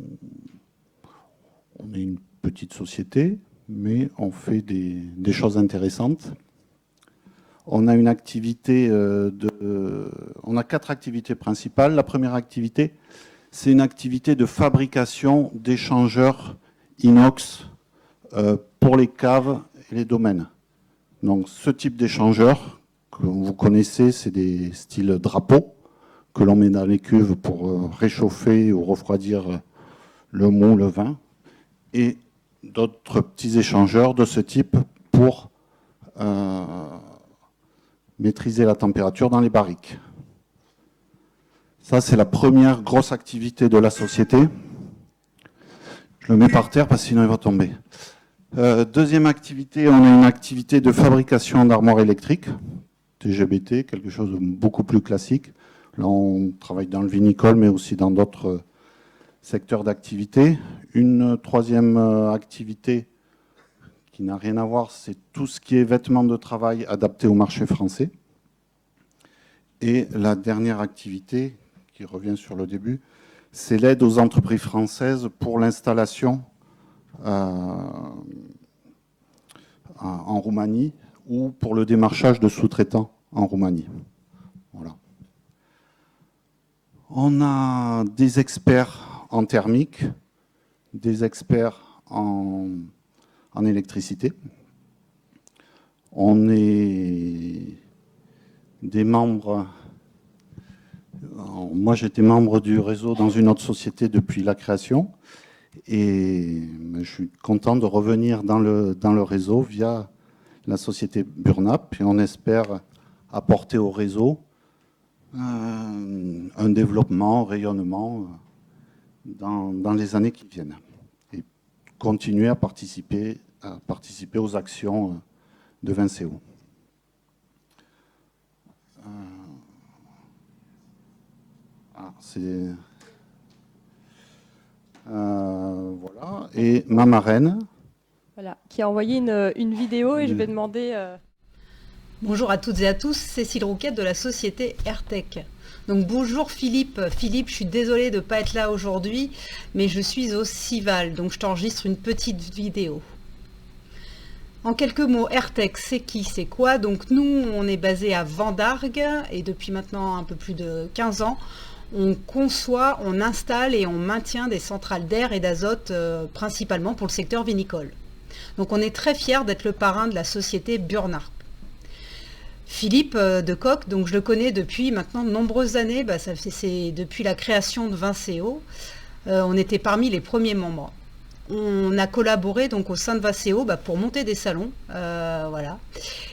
on est une petite société, mais on fait des choses intéressantes. On a une activité on a 4 activités principales. La première activité, c'est une activité de fabrication d'échangeurs inox pour les caves et les domaines. Donc ce type d'échangeurs que vous connaissez, c'est des styles drapeaux que l'on met dans les cuves pour réchauffer ou refroidir le mou, le vin, et d'autres petits échangeurs de ce type pour maîtriser la température dans les barriques. Ça, c'est la première grosse activité de la société. Je le mets par terre parce que sinon il va tomber. Deuxième activité, on a une activité de fabrication d'armoires électriques, TGBT, quelque chose de beaucoup plus classique. Là, on travaille dans le vinicole, mais aussi dans d'autres secteurs d'activité. Une troisième activité qui n'a rien à voir, c'est tout ce qui est vêtements de travail adaptés au marché français. Et la dernière activité, qui revient sur le début, c'est l'aide aux entreprises françaises pour l'installation en Roumanie ou pour le démarchage de sous-traitants en Roumanie. Voilà. On a des experts en thermique, des experts en électricité. On est des membres. Moi, j'étais membre du réseau dans une autre société depuis la création. Et je suis content de revenir dans le réseau via la société Burnap. Et on espère apporter au réseau un développement, un rayonnement dans les années qui viennent. Et continuer à participer aux actions de Vinceo. Voilà. Et ma marraine. Voilà, qui a envoyé une vidéo et je vais demander... Bonjour à toutes et à tous, Cécile Rouquette de la société AirTech. Donc bonjour Philippe. Philippe, je suis désolée de ne pas être là aujourd'hui, mais je suis au Cival, donc je t'enregistre une petite vidéo. En quelques mots, AirTech, c'est qui, c'est quoi? Donc nous, on est basé à Vendargues et depuis maintenant un peu plus de 15 ans, on conçoit, on installe et on maintient des centrales d'air et d'azote, principalement pour le secteur vinicole. Donc on est très fiers d'être le parrain de la société Burnap. Philippe de Coq, donc je le connais depuis maintenant de nombreuses années, c'est depuis la création de Vinceo. On était parmi les premiers membres. On a collaboré donc au sein de Vinceo pour monter des salons, voilà.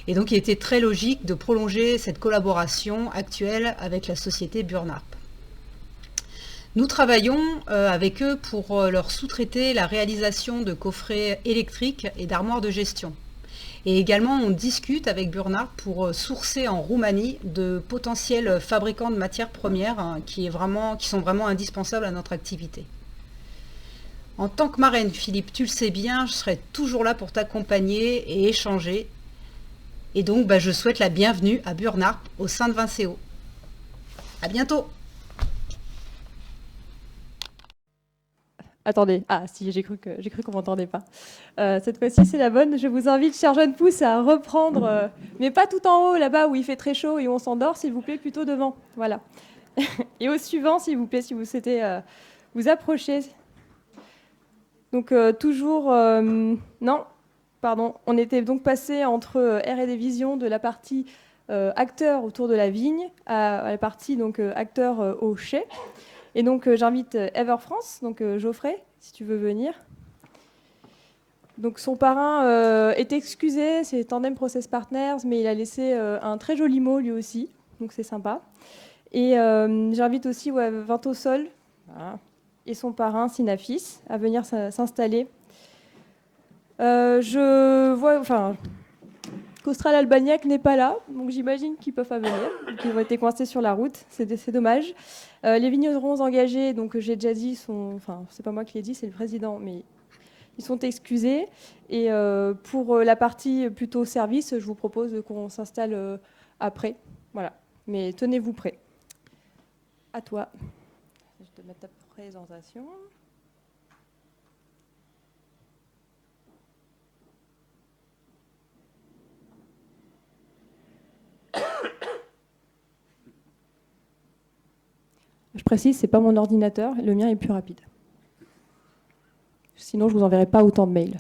Et donc il était très logique de prolonger cette collaboration actuelle avec la société Burnap. Nous travaillons avec eux pour leur sous-traiter la réalisation de coffrets électriques et d'armoires de gestion. Et également, on discute avec Burnap pour sourcer en Roumanie de potentiels fabricants de matières premières qui sont vraiment indispensables à notre activité. En tant que marraine, Philippe, tu le sais bien, je serai toujours là pour t'accompagner et échanger. Et donc, je souhaite la bienvenue à Burnap au sein de Vinceo. À bientôt! Attendez, si, j'ai cru qu'on m'entendait pas. Cette fois-ci, c'est la bonne. Je vous invite, chers jeunes pousses, à reprendre, mais pas tout en haut, là-bas, où il fait très chaud et où on s'endort, s'il vous plaît, plutôt devant. Voilà. Et au suivant, s'il vous plaît, si vous souhaitez vous approcher. Donc, toujours... non, pardon. On était donc passé entre R&D Vision de la partie acteur autour de la vigne à la partie donc acteur au chai. Et donc, j'invite Ever France, donc Geoffrey, si tu veux venir. Donc, son parrain est excusé, c'est Tandem Process Partners, mais il a laissé un très joli mot, lui aussi, donc c'est sympa. Et j'invite aussi Vintosol, voilà, et son parrain, Synafis, à venir s'installer Je vois, enfin, qu'Austral Albagnac n'est pas là, donc j'imagine qu'ils peuvent pas venir, qu'ils ont été coincés sur la route, c'est dommage. Les vignerons engagés, donc j'ai déjà dit, enfin, c'est pas moi qui l'ai dit, c'est le président, mais ils sont excusés. Et pour la partie plutôt service, je vous propose qu'on s'installe après, voilà. Mais tenez-vous prêts. À toi. Je vais te mettre ta présentation. Je précise, c'est pas mon ordinateur, le mien est plus rapide. Sinon, je vous enverrai pas autant de mails.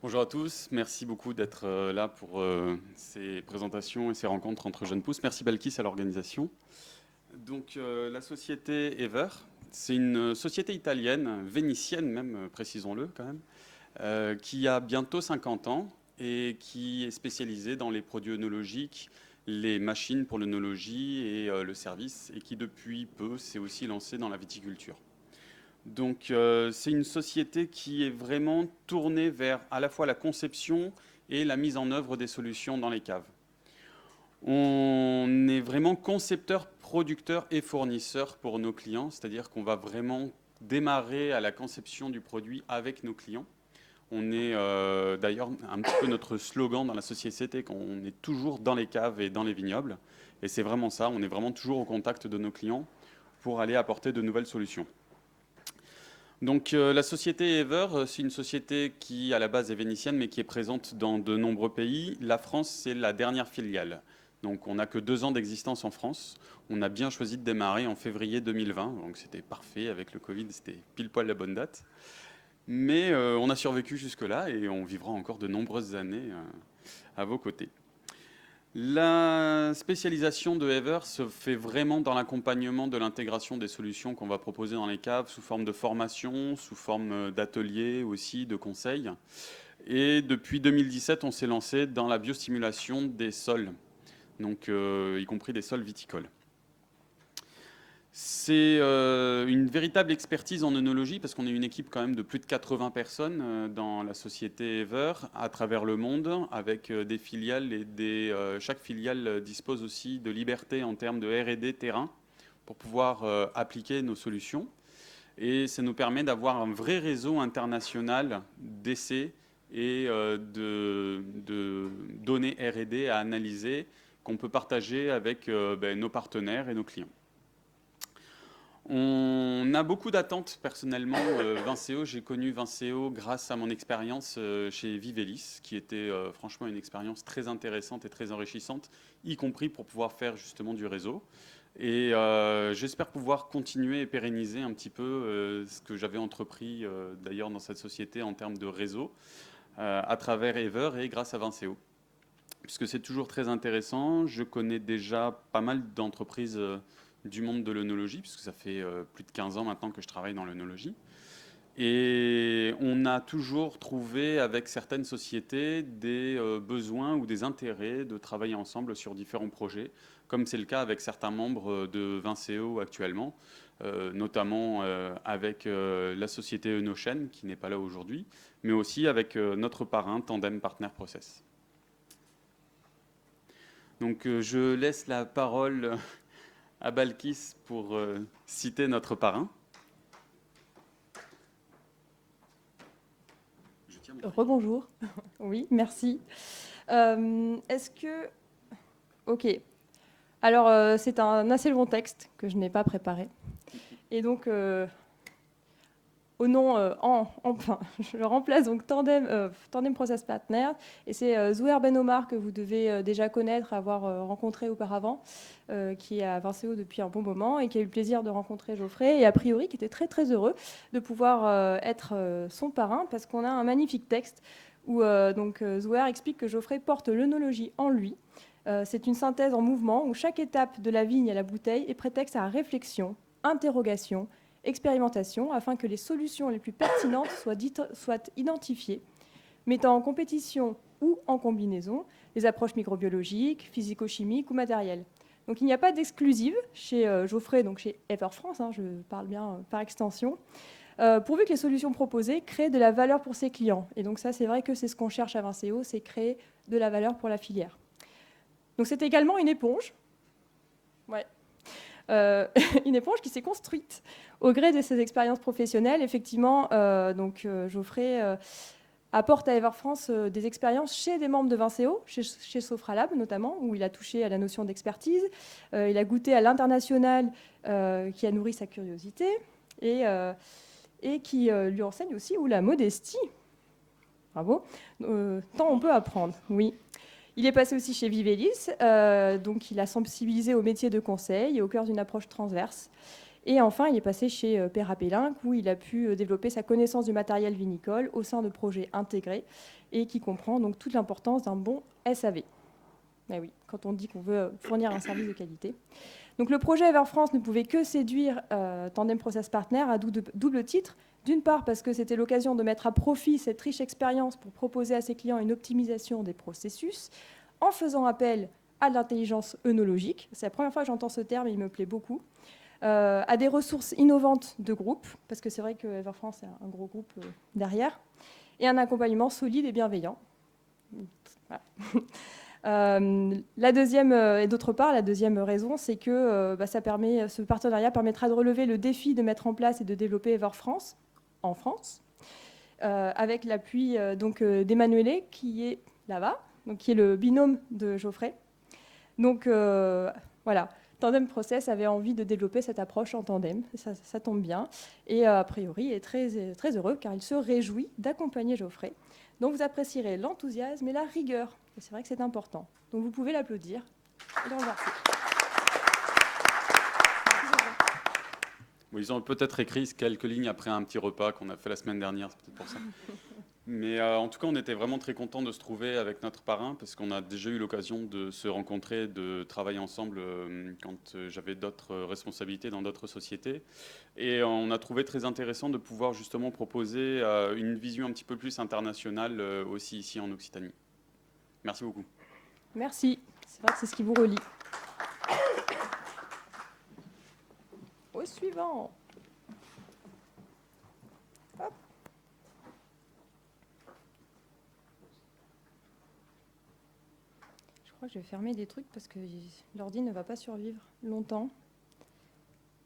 Bonjour à tous, merci beaucoup d'être là pour ces présentations et ces rencontres entre jeunes pousses. Merci Balkis à l'organisation. Donc la société Ever, c'est une société italienne, vénitienne même, précisons-le quand même, qui a bientôt 50 ans et qui est spécialisée dans les produits œnologiques, les machines pour l'œnologie et le service, et qui depuis peu s'est aussi lancée dans la viticulture. Donc c'est une société qui est vraiment tournée vers à la fois la conception et la mise en œuvre des solutions dans les caves. On est vraiment concepteur, producteur et fournisseur pour nos clients, c'est-à-dire qu'on va vraiment démarrer à la conception du produit avec nos clients. On est d'ailleurs un petit peu notre slogan dans la société, qu'on est toujours dans les caves et dans les vignobles. Et c'est vraiment ça, on est vraiment toujours au contact de nos clients pour aller apporter de nouvelles solutions. Donc la société Ever, c'est une société qui à la base est vénitienne mais qui est présente dans de nombreux pays. La France, c'est la dernière filiale. Donc on n'a que 2 ans d'existence en France. On a bien choisi de démarrer en février 2020, donc c'était parfait avec le Covid, c'était pile poil la bonne date. Mais on a survécu jusque-là et on vivra encore de nombreuses années à vos côtés. La spécialisation de Ever se fait vraiment dans l'accompagnement de l'intégration des solutions qu'on va proposer dans les caves sous forme de formation, sous forme d'ateliers aussi, de conseils. Et depuis 2017, on s'est lancé dans la biostimulation des sols, donc y compris des sols viticoles. C'est une véritable expertise en œnologie parce qu'on est une équipe quand même de plus de 80 personnes dans la société Ever à travers le monde avec des filiales et chaque filiale dispose aussi de liberté en termes de R&D terrain pour pouvoir appliquer nos solutions. Et ça nous permet d'avoir un vrai réseau international d'essais et de données R&D à analyser qu'on peut partager avec nos partenaires et nos clients. On a beaucoup d'attentes personnellement. Vinceo, j'ai connu Vinceo grâce à mon expérience chez Vivelis, qui était franchement une expérience très intéressante et très enrichissante, y compris pour pouvoir faire justement du réseau. Et j'espère pouvoir continuer et pérenniser un petit peu ce que j'avais entrepris d'ailleurs dans cette société en termes de réseau à travers Ever et grâce à Vinceo. Puisque c'est toujours très intéressant, je connais déjà pas mal d'entreprises du monde de l'œnologie, puisque ça fait plus de 15 ans maintenant que je travaille dans l'œnologie. Et on a toujours trouvé avec certaines sociétés des besoins ou des intérêts de travailler ensemble sur différents projets, comme c'est le cas avec certains membres de Vinceo actuellement, notamment avec la société Enochen, qui n'est pas là aujourd'hui, mais aussi avec notre parrain Tandem Partner Process. Donc je laisse la parole à Balkis pour citer notre parrain. Rebonjour. Oui, merci. Est-ce que... Ok. Alors, c'est un assez long texte que je n'ai pas préparé. Et donc, au nom, enfin, je le remplace donc Tandem Process Partner. Et c'est Zouher Ben Omar que vous devez déjà connaître, avoir rencontré auparavant, qui est à Vinceo depuis un bon moment et qui a eu le plaisir de rencontrer Geoffrey et a priori qui était très très heureux de pouvoir être son parrain parce qu'on a un magnifique texte où donc Zouher explique que Geoffrey porte l'œnologie en lui. C'est une synthèse en mouvement où chaque étape de la vigne à la bouteille est prétexte à réflexion, interrogation, expérimentation afin que les solutions les plus pertinentes soient identifiées, mettant en compétition ou en combinaison les approches microbiologiques, physico-chimiques ou matérielles. Donc il n'y a pas d'exclusive chez Geoffrey, donc chez Ever France, je parle bien par extension. pourvu que les solutions proposées créent de la valeur pour ses clients. Et donc ça, c'est vrai que c'est ce qu'on cherche à Vinceo, c'est créer de la valeur pour la filière. Donc c'est également une éponge. Ouais. Une éponge qui s'est construite au gré de ses expériences professionnelles. Effectivement, Geoffrey apporte à Ever France des expériences chez des membres de Vinceo, chez Sofralab notamment, où il a touché à la notion d'expertise. Il a goûté à l'international qui a nourri sa curiosité et qui lui enseigne aussi où la modestie. Bravo. Tant on peut apprendre, oui. Il est passé aussi chez Vivelis, donc il a sensibilisé au métier de conseil et au cœur d'une approche transverse. Et enfin, il est passé chez Perrapélinck, où il a pu développer sa connaissance du matériel vinicole au sein de projets intégrés et qui comprend donc toute l'importance d'un bon SAV. Mais oui, quand on dit qu'on veut fournir un service de qualité. Donc le projet Ever France ne pouvait que séduire Tandem Process Partner à double titre. D'une part, parce que c'était l'occasion de mettre à profit cette riche expérience pour proposer à ses clients une optimisation des processus en faisant appel à l'intelligence œnologique. C'est la première fois que j'entends ce terme et il me plaît beaucoup. À des ressources innovantes de groupe, parce que c'est vrai que Ever France est un gros groupe derrière, et un accompagnement solide et bienveillant. Voilà. La deuxième, et d'autre part, la deuxième raison, c'est que ce partenariat permettra de relever le défi de mettre en place et de développer Ever France en France, avec l'appui d'Emmanuele, qui est là-bas, donc qui est le binôme de Geoffrey. Donc voilà, Tandem Process avait envie de développer cette approche en tandem, ça tombe bien, et a priori est très, très heureux car il se réjouit d'accompagner Geoffrey. Donc vous apprécierez l'enthousiasme et la rigueur, et c'est vrai que c'est important. Donc vous pouvez l'applaudir et le remercier. Bon, ils ont peut-être écrit quelques lignes après un petit repas qu'on a fait la semaine dernière, c'est peut-être pour ça. Mais en tout cas, on était vraiment très contents de se trouver avec notre parrain parce qu'on a déjà eu l'occasion de se rencontrer, de travailler ensemble quand j'avais d'autres responsabilités dans d'autres sociétés. Et on a trouvé très intéressant de pouvoir justement proposer une vision un petit peu plus internationale aussi ici en Occitanie. Merci beaucoup. Merci. C'est vrai que c'est ce qui vous relie. Au suivant. Hop. Je crois que je vais fermer des trucs parce que l'ordi ne va pas survivre longtemps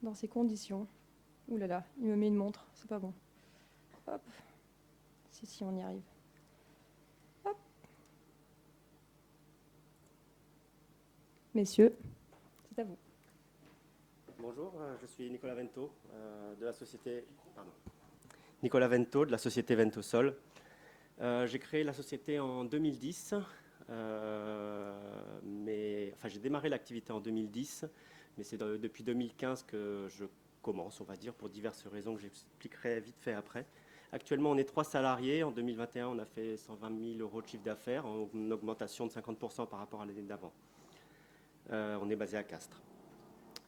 dans ces conditions. Ouh là là, il me met une montre, c'est pas bon. Hop. Si, on y arrive. Hop. Messieurs, c'est à vous. Bonjour, je suis Nicolas Vento de la société Nicolas Vento de la société Ventosol. J'ai créé la société en 2010. J'ai démarré l'activité en 2010, mais c'est depuis 2015 que je commence, on va dire, pour diverses raisons que j'expliquerai vite fait après. Actuellement, on est 3 salariés. En 2021, on a fait 120 000 € de chiffre d'affaires, en augmentation de 50% par rapport à l'année d'avant. On est basé à Castres.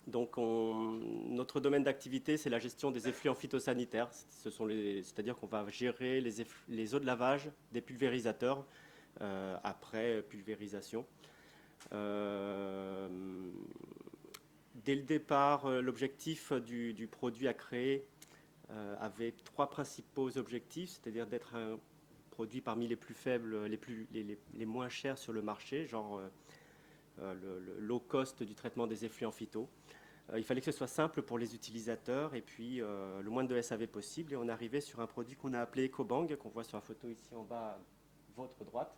Donc, notre domaine d'activité, c'est la gestion des effluents phytosanitaires. C'est-à-dire qu'on va gérer les eaux de lavage des pulvérisateurs après pulvérisation. Dès le départ, l'objectif du produit à créer avait 3 principaux objectifs, c'est-à-dire d'être un produit parmi les plus faibles, les moins chers sur le marché, genre le low cost du traitement des effluents phyto. Il fallait que ce soit simple pour les utilisateurs et puis le moins de SAV possible. Et on est arrivé sur un produit qu'on a appelé EcoBang, qu'on voit sur la photo ici en bas à votre droite,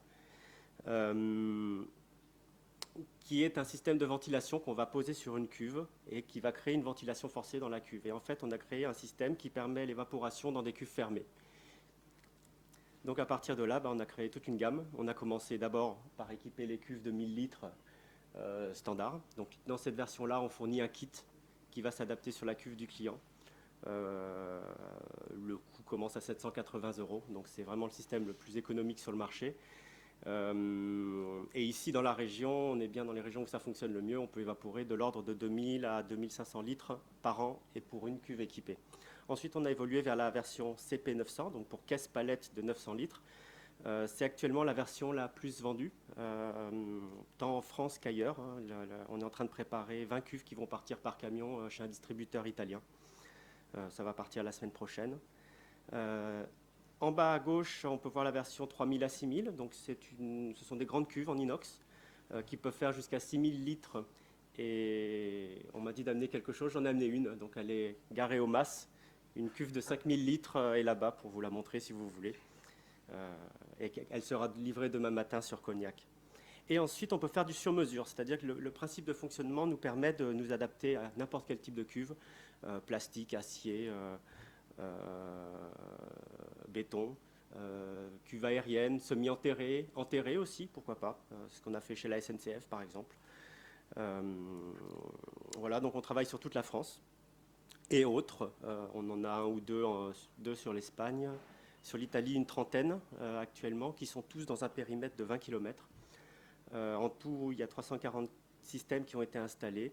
qui est un système de ventilation qu'on va poser sur une cuve et qui va créer une ventilation forcée dans la cuve. Et en fait, on a créé un système qui permet l'évaporation dans des cuves fermées. Donc à partir de là, on a créé toute une gamme. On a commencé d'abord par équiper les cuves de 1000 litres standard. Donc dans cette version-là, on fournit un kit qui va s'adapter sur la cuve du client. Le coût commence à 780 €, donc c'est vraiment le système le plus économique sur le marché. Et ici dans la région, on est bien dans les régions où ça fonctionne le mieux, on peut évaporer de l'ordre de 2000 à 2500 litres par an et pour une cuve équipée. Ensuite, on a évolué vers la version CP900, donc pour caisse palette de 900 litres. C'est actuellement la version la plus vendue, tant en France qu'ailleurs. On est en train de préparer 20 cuves qui vont partir par camion chez un distributeur italien. Ça va partir la semaine prochaine. En bas à gauche, on peut voir la version 3000 à 6000. Donc ce sont des grandes cuves en inox qui peuvent faire jusqu'à 6000 litres. Et on m'a dit d'amener quelque chose, j'en ai amené une. Donc elle est garée au mas. Une cuve de 5000 litres est là-bas pour vous la montrer si vous voulez. Et elle sera livrée demain matin sur Cognac. Et ensuite, on peut faire du sur-mesure, c'est-à-dire que le principe de fonctionnement nous permet de nous adapter à n'importe quel type de cuve, plastique, acier, béton, cuve aérienne, semi-enterrée, enterrée aussi, pourquoi pas, ce qu'on a fait chez la SNCF par exemple. Voilà, donc on travaille sur toute la France et autres. On en a un ou deux sur l'Espagne, sur l'Italie une trentaine actuellement, qui sont tous dans un périmètre de 20 km. En tout, il y a 340 systèmes qui ont été installés.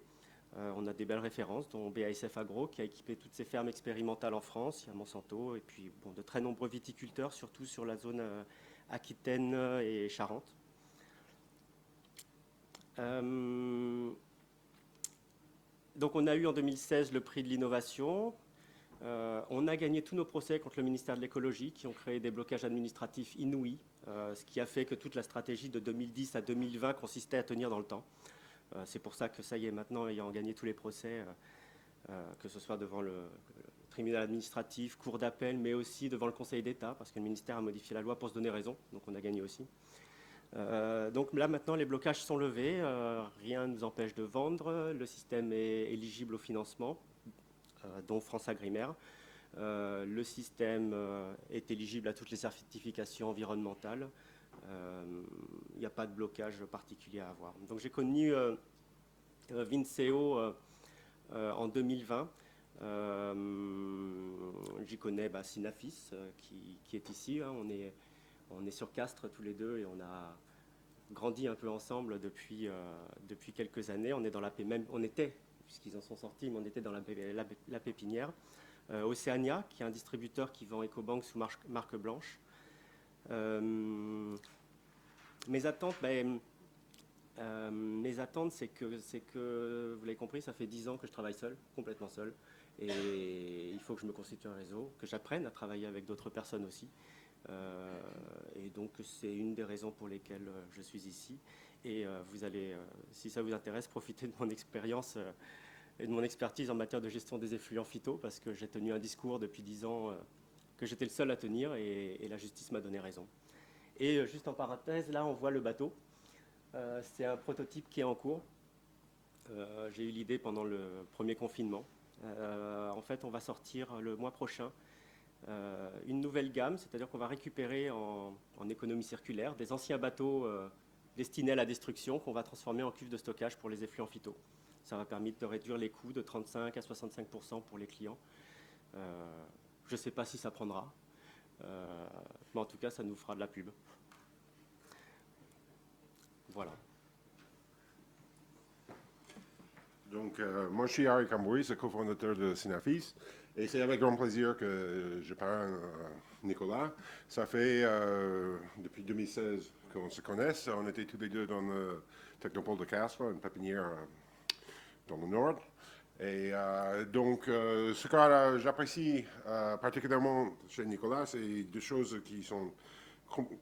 On a des belles références, dont BASF Agro, qui a équipé toutes ces fermes expérimentales en France. Il y a Monsanto, et puis bon, de très nombreux viticulteurs, surtout sur la zone Aquitaine et Charente. Donc on a eu en 2016 le prix de l'innovation. On a gagné tous nos procès contre le ministère de l'écologie qui ont créé des blocages administratifs inouïs, ce qui a fait que toute la stratégie de 2010 à 2020 consistait à tenir dans le temps. C'est pour ça que ça y est, maintenant, ayant gagné tous les procès, que ce soit devant le tribunal administratif, cour d'appel, mais aussi devant le Conseil d'État, parce que le ministère a modifié la loi pour se donner raison, donc on a gagné aussi. Donc là, maintenant, les blocages sont levés, rien ne nous empêche de vendre, le système est éligible au financement, dont France Agrimaire. Le système est éligible à toutes les certifications environnementales. Il n'y a pas de blocage particulier à avoir. Donc j'ai connu Vinceo en 2020. J'y connais Synafis qui est ici. Hein. On est sur Castres tous les deux et on a grandi un peu ensemble depuis quelques années. On est dans on était, puisqu'ils en sont sortis, mais on était dans la pépinière. Océania, qui est un distributeur qui vend EcoBank sous marque blanche. Mes attentes, c'est que, vous l'avez compris, ça fait 10 ans que je travaille seul, complètement seul. Et il faut que je me constitue un réseau, que j'apprenne à travailler avec d'autres personnes aussi. Et donc, c'est une des raisons pour lesquelles je suis ici. Et vous allez, si ça vous intéresse, profiter de mon expérience et de mon expertise en matière de gestion des effluents phyto, parce que j'ai tenu un discours depuis 10 ans que j'étais le seul à tenir, et la justice m'a donné raison. Et juste en parenthèse, là, on voit le bateau. C'est un prototype qui est en cours. J'ai eu l'idée pendant le premier confinement. En fait, on va sortir le mois prochain une nouvelle gamme, c'est-à-dire qu'on va récupérer en économie circulaire des anciens bateaux destinés à la destruction qu'on va transformer en cuves de stockage pour les effluents phyto. Ça va permettre de réduire les coûts de 35 à 65% pour les clients. Je ne sais pas si ça prendra, mais en tout cas, ça nous fera de la pub. Voilà. Donc, moi, je suis Harry Cambouis, le cofondateur de Synafis. Et c'est avec grand plaisir que je parle à Nicolas. Ça fait depuis 2016 qu'on se connaisse. On était tous les deux dans le Technopole de Castres, une pépinière dans le nord. Et donc, ce que j'apprécie particulièrement chez Nicolas, c'est deux choses qui sont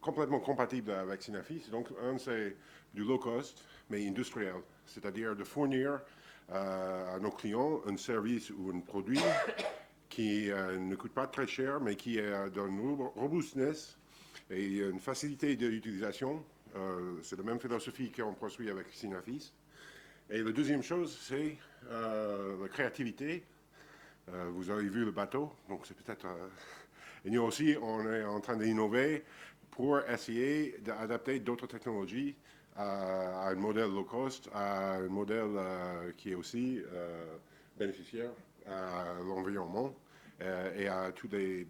complètement compatibles avec Synafis. Donc, un, c'est du low cost, mais industriel, c'est-à-dire de fournir à nos clients un service ou un produit qui ne coûte pas très cher, mais qui donne une robustness et une facilité d'utilisation. C'est la même philosophie qu'on poursuit avec Synafis. Et la deuxième chose, c'est la créativité. Vous avez vu le bateau, donc c'est peut-être... et nous aussi, on est en train d'innover pour essayer d'adapter d'autres technologies à un modèle low cost, à un modèle qui est aussi bénéficiaire à l'environnement et à tous les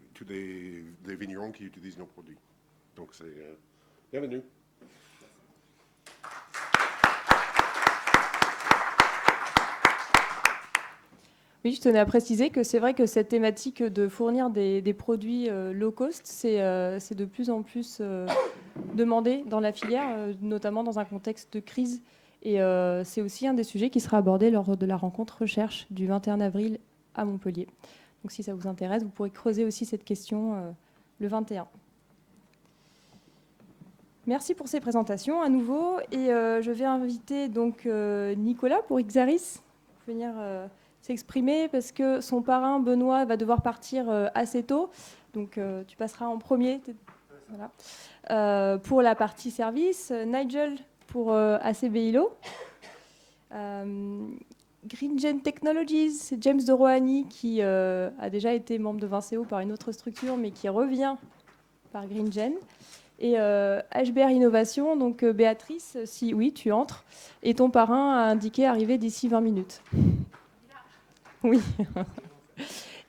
vignerons qui utilisent nos produits. Donc c'est bienvenue. Oui, je tenais à préciser que c'est vrai que cette thématique de fournir des produits low cost, c'est de plus en plus demandé dans la filière, notamment dans un contexte de crise. Et c'est aussi un des sujets qui sera abordé lors de la rencontre recherche du 21 avril à Montpellier. Donc si ça vous intéresse, vous pourrez creuser aussi cette question le 21. Merci pour ces présentations à nouveau. Et je vais inviter donc Nicolas pour Ixaris pour venir s'exprimer parce que son parrain Benoît va devoir partir assez tôt. Donc tu passeras en premier. Voilà. Pour la partie service, Nigel pour ACB ILO. GreenGen Technologies, c'est James de Rohani qui a déjà été membre de Vinceo par une autre structure, mais qui revient par GreenGen. Et HBR Innovation, donc Béatrice, si oui, tu entres. Et ton parrain a indiqué arriver d'ici 20 minutes. Oui.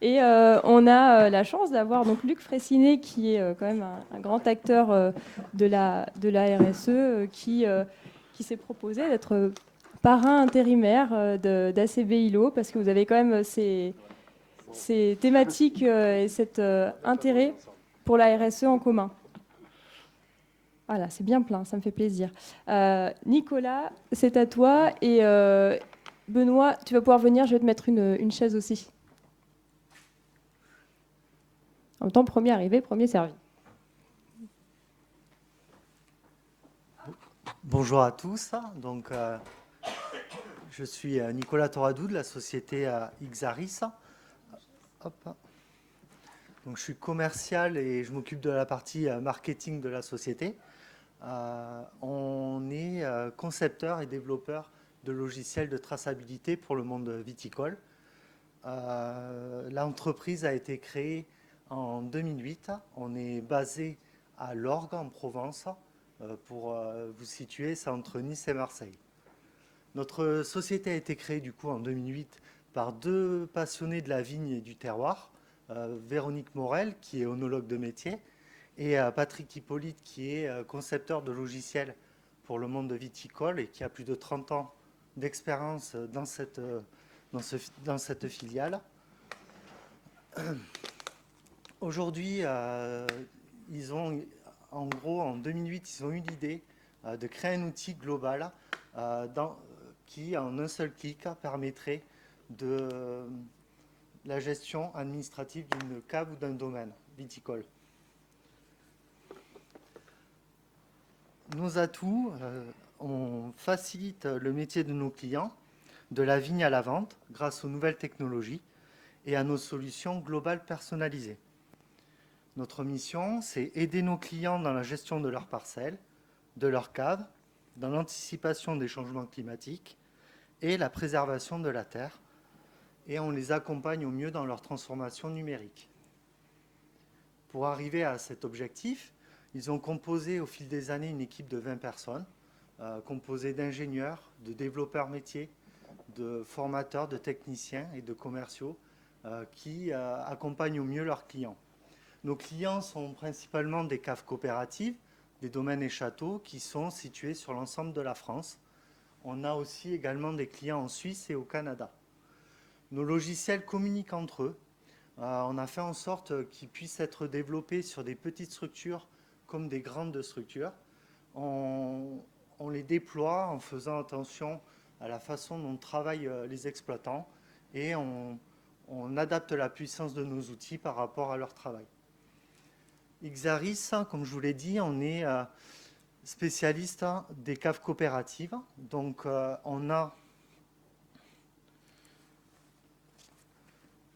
Et on a la chance d'avoir donc Luc Fraissinet, qui est quand même un grand acteur de la RSE, qui s'est proposé d'être parrain intérimaire d'ACB ILO, parce que vous avez quand même ces thématiques et cet intérêt pour la RSE en commun. Voilà, c'est bien plein, ça me fait plaisir. Nicolas, c'est à toi. Et Benoît, tu vas pouvoir venir, je vais te mettre une chaise aussi. En même temps, premier arrivé, premier servi. Bonjour à tous. Donc, je suis Nicolas Toradou de la société Ixaris. Hop. Donc, je suis commercial et je m'occupe de la partie marketing de la société. On est concepteur et développeur de logiciels de traçabilité pour le monde viticole. L'entreprise a été créée en 2008. On est basé à Lorgues, en Provence. Pour vous situer, c'est entre Nice et Marseille. Notre société a été créée du coup en 2008 par deux passionnés de la vigne et du terroir, Véronique Morel, qui est onologue de métier, et Patrick Hippolyte, qui est concepteur de logiciels pour le monde viticole et qui a plus de 30 ans d'expérience dans cette filiale. Aujourd'hui, ils ont, en gros, en 2008, ils ont eu l'idée de créer un outil global qui, en un seul clic, permettrait de la gestion administrative d'une cave ou d'un domaine viticole. Nos atouts, on facilite le métier de nos clients, de la vigne à la vente, grâce aux nouvelles technologies et à nos solutions globales personnalisées. Notre mission, c'est aider nos clients dans la gestion de leurs parcelles, de leurs caves, dans l'anticipation des changements climatiques et la préservation de la terre. Et on les accompagne au mieux dans leur transformation numérique. Pour arriver à cet objectif, ils ont composé au fil des années une équipe de 20 personnes, composée d'ingénieurs, de développeurs métiers, de formateurs, de techniciens et de commerciaux qui accompagnent au mieux leurs clients. Nos clients sont principalement des caves coopératives, des domaines et châteaux qui sont situés sur l'ensemble de la France. On a aussi également des clients en Suisse et au Canada. Nos logiciels communiquent entre eux. On a fait en sorte qu'ils puissent être développés sur des petites structures comme des grandes structures. On les déploie en faisant attention à la façon dont travaillent les exploitants et on adapte la puissance de nos outils par rapport à leur travail. Ixaris, comme je vous l'ai dit, on est spécialiste des caves coopératives. Donc, on a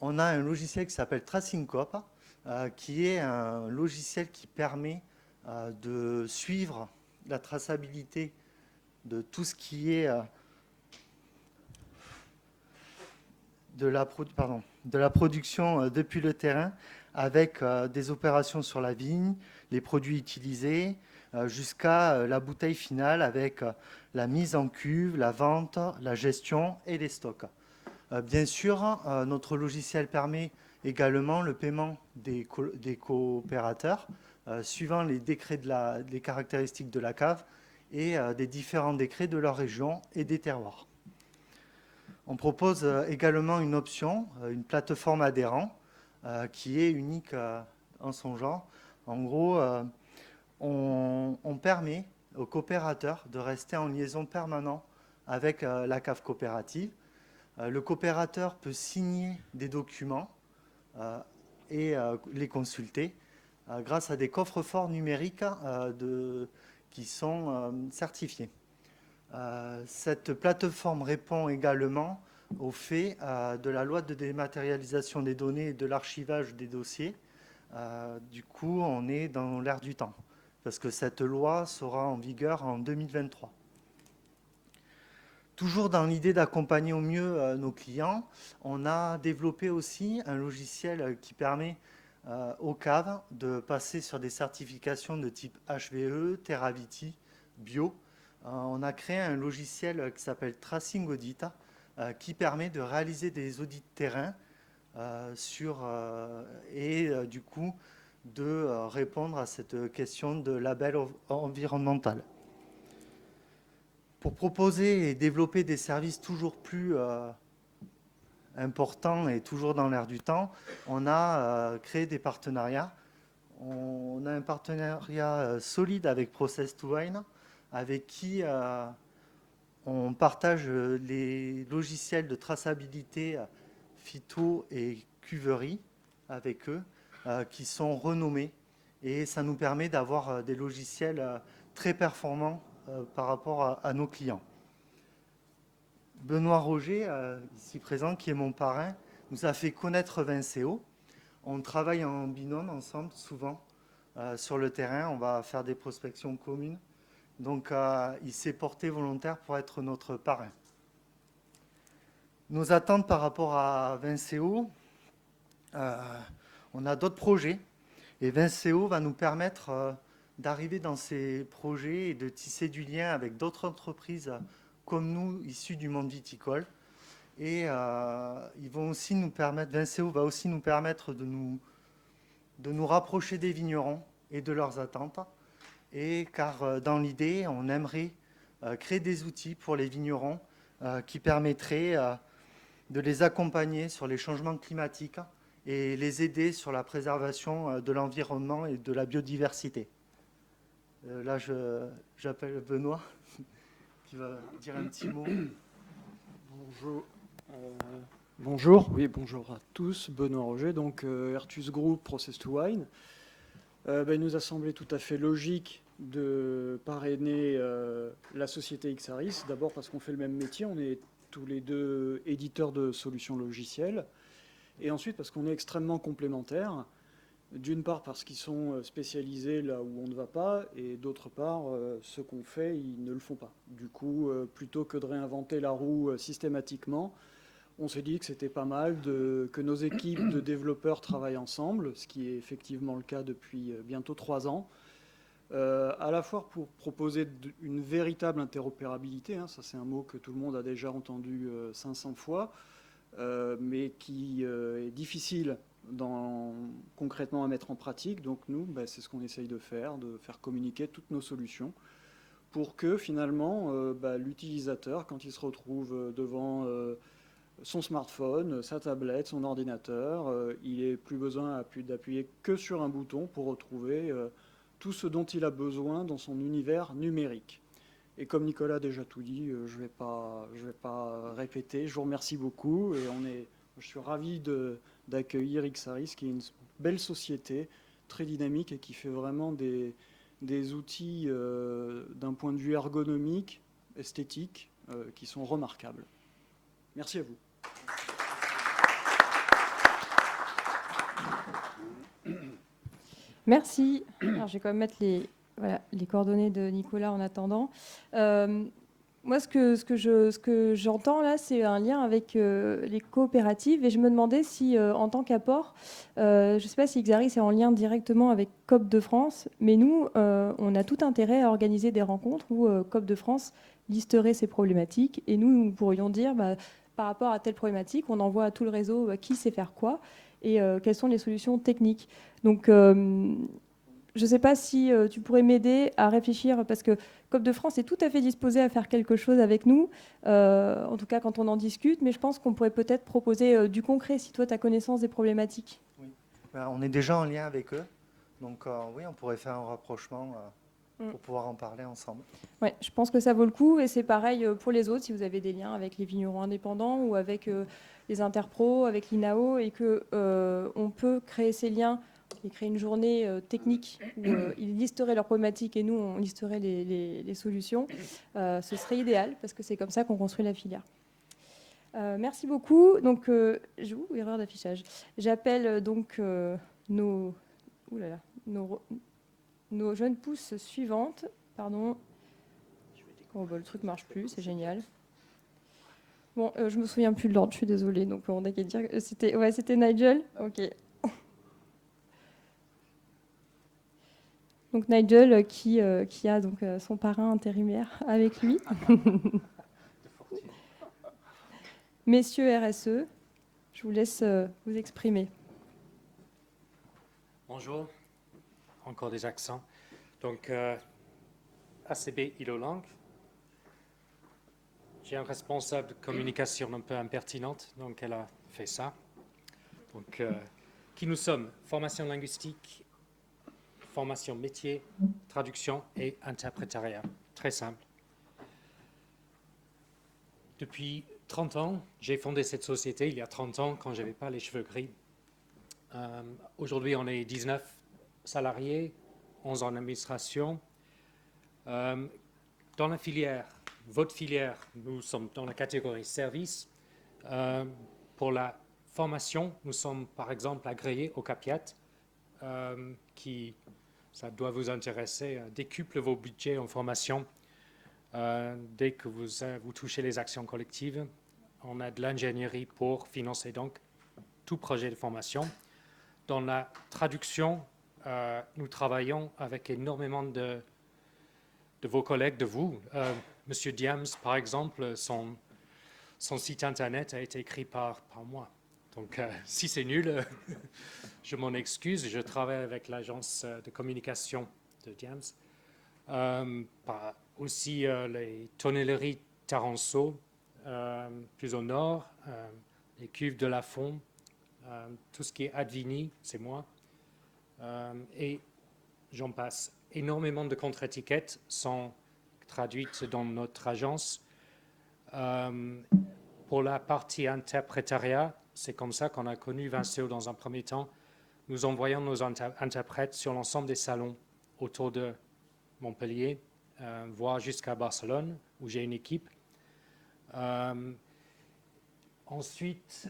un logiciel qui s'appelle TracingCoop, qui est un logiciel qui permet de suivre la traçabilité de tout ce qui est de la production depuis le terrain, avec des opérations sur la vigne, les produits utilisés, jusqu'à la bouteille finale avec la mise en cuve, la vente, la gestion et les stocks. Bien sûr, notre logiciel permet également le paiement des coopérateurs, suivant les décrets les caractéristiques de la cave et des différents décrets de leur région et des terroirs. On propose également une option, une plateforme adhérent, qui est unique en son genre. En gros, on permet aux coopérateurs de rester en liaison permanente avec la cave coopérative. Le coopérateur peut signer des documents et les consulter grâce à des coffres-forts numériques qui sont certifiés. Cette plateforme répond également au fait de la loi de dématérialisation des données et de l'archivage des dossiers. Du coup, on est dans l'air du temps, parce que cette loi sera en vigueur en 2023. Toujours dans l'idée d'accompagner au mieux nos clients, on a développé aussi un logiciel qui permet aux caves de passer sur des certifications de type HVE, Terraviti, Bio. On a créé un logiciel qui s'appelle Tracing Audit, qui permet de réaliser des audits de terrain du coup de répondre à cette question de label environnemental. Pour proposer et développer des services toujours plus importants et toujours dans l'air du temps, on a créé des partenariats. On a un partenariat solide avec Process2Wine, avec qui on partage les logiciels de traçabilité phyto et cuverie avec eux, qui sont renommés. Et ça nous permet d'avoir des logiciels très performants par rapport à nos clients. Benoît Roger, ici présent, qui est mon parrain, nous a fait connaître Vinceo. On travaille en binôme ensemble, souvent, sur le terrain. On va faire des prospections communes. Donc, il s'est porté volontaire pour être notre parrain. Nos attentes par rapport à Vinceo, on a d'autres projets. Et Vinceo va nous permettre d'arriver dans ces projets et de tisser du lien avec d'autres entreprises comme nous, issus du monde viticole. Et ils vont aussi nous permettre, Vinceo va aussi nous permettre de nous rapprocher des vignerons et de leurs attentes. Et car dans l'idée, on aimerait créer des outils pour les vignerons qui permettraient de les accompagner sur les changements climatiques et les aider sur la préservation de l'environnement et de la biodiversité. Là, j'appelle Benoît, qui va dire un petit mot. Bonjour. Bonjour. Oui, bonjour à tous. Benoît Roger, donc Ertus Group, Process2Wine. Il nous a semblé tout à fait logique de parrainer la société Xaris. D'abord parce qu'on fait le même métier, on est tous les deux éditeurs de solutions logicielles. Et ensuite parce qu'on est extrêmement complémentaires. D'une part parce qu'ils sont spécialisés là où on ne va pas, et d'autre part, ce qu'on fait, ils ne le font pas. Du coup, plutôt que de réinventer la roue systématiquement, on s'est dit que c'était pas mal que nos équipes de développeurs travaillent ensemble, ce qui est effectivement le cas depuis bientôt 3 ans, à la fois pour proposer une véritable interopérabilité, hein, ça c'est un mot que tout le monde a déjà entendu 500 fois, mais qui est difficile concrètement à mettre en pratique. Donc nous, c'est ce qu'on essaye de faire communiquer toutes nos solutions pour que finalement l'utilisateur, quand il se retrouve devant son smartphone, sa tablette, son ordinateur, il n'ait plus besoin d'appuyer que sur un bouton pour retrouver tout ce dont il a besoin dans son univers numérique. Et comme Nicolas a déjà tout dit, je vais pas répéter. Je vous remercie beaucoup et je suis ravi d'accueillir Xaris, qui est une belle société, très dynamique et qui fait vraiment des outils d'un point de vue ergonomique, esthétique, qui sont remarquables. Merci à vous. Merci. Alors, je vais quand même mettre les coordonnées de Nicolas en attendant. Moi, ce que j'entends là, c'est un lien avec les coopératives. Et je me demandais si, en tant qu'apport, je ne sais pas si Xaris est en lien directement avec COP de France, mais nous, on a tout intérêt à organiser des rencontres où COP de France listerait ces problématiques. Et nous pourrions dire, par rapport à telle problématique, on envoie à tout le réseau qui sait faire quoi et quelles sont les solutions techniques. Donc, je ne sais pas si tu pourrais m'aider à réfléchir, parce que COP de France est tout à fait disposé à faire quelque chose avec nous, en tout cas quand on en discute, mais je pense qu'on pourrait peut-être proposer du concret, si toi tu as connaissance des problématiques. Oui. On est déjà en lien avec eux, donc oui, on pourrait faire un rapprochement pour pouvoir en parler ensemble. Ouais, je pense que ça vaut le coup et c'est pareil pour les autres si vous avez des liens avec les vignerons indépendants ou avec les interpros, avec l'INAO et que on peut créer ces liens et créer une journée technique où ils listeraient leurs problématiques et nous on listerait les solutions. Ce serait idéal parce que c'est comme ça qu'on construit la filière. Merci beaucoup. Donc, erreur d'affichage. J'appelle donc nos jeunes pousses suivantes. Pardon. Oh, bah, le truc marche plus, c'est génial. Bon, je me souviens plus de l'ordre, je suis désolée. Donc, on a qu'à dire que c'était Nigel. Ok. Donc Nigel qui a donc son parrain intérimaire avec lui. Messieurs RSE, je vous laisse vous exprimer. Bonjour, encore des accents. Donc, ACB Ilolang. J'ai un responsable de communication un peu impertinente, donc elle a fait ça. Donc, qui nous sommes? Formation linguistique, formation métier, traduction et interprétariat. Très simple. Depuis 30 ans, j'ai fondé cette société il y a 30 ans quand je n'avais pas les cheveux gris. Aujourd'hui, on est 19 salariés, 11 en administration. Dans la filière, votre filière, nous sommes dans la catégorie service. Pour la formation, nous sommes par exemple agréés au CAPIAT, qui, ça doit vous intéresser, décuple vos budgets en formation dès que vous touchez les actions collectives. On a de l'ingénierie pour financer donc tout projet de formation. Dans la traduction, nous travaillons avec énormément de vos collègues, de vous. Monsieur Diams, par exemple, son site internet a été écrit par moi. Donc, si c'est nul, je m'en excuse. Je travaille avec l'agence de communication de Diams. Aussi les tonnelleries Taranceau, plus au nord, les cuves de la Fond, tout ce qui est Advini, c'est moi. Et j'en passe. Énormément de contre-étiquettes sont traduites dans notre agence. Pour la partie interprétariat, c'est comme ça qu'on a connu Vinceo dans un premier temps. Nous envoyons nos interprètes sur l'ensemble des salons autour de Montpellier, voire jusqu'à Barcelone, où j'ai une équipe. Ensuite,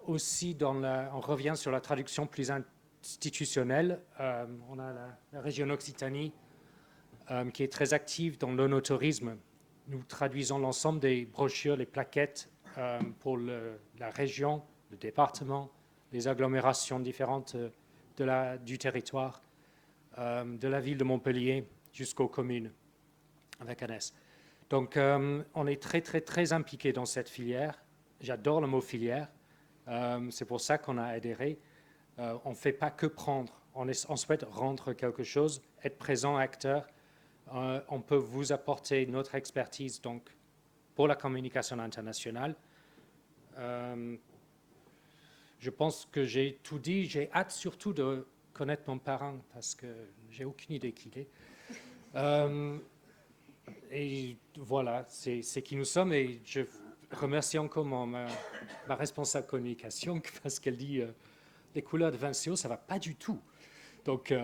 aussi, on revient sur la traduction plus institutionnelle. On a la région Occitanie qui est très active dans l'onotourisme. Nous traduisons l'ensemble des brochures, les plaquettes pour la région, le département, les agglomérations différentes du territoire, de la ville de Montpellier jusqu'aux communes avec un S. Donc, on est très, très, très impliqué dans cette filière. J'adore le mot filière. C'est pour ça qu'on a adhéré. On ne fait pas que prendre. On souhaite rendre quelque chose, être présent, acteur. On peut vous apporter notre expertise donc, pour la communication internationale. Je pense que j'ai tout dit. J'ai hâte surtout de connaître mon parrain parce que j'ai aucune idée qui il est. Et voilà, c'est qui nous sommes. Et je remercie encore ma responsable communication parce qu'elle dit les couleurs de Vinceo, ça ne va pas du tout. Donc,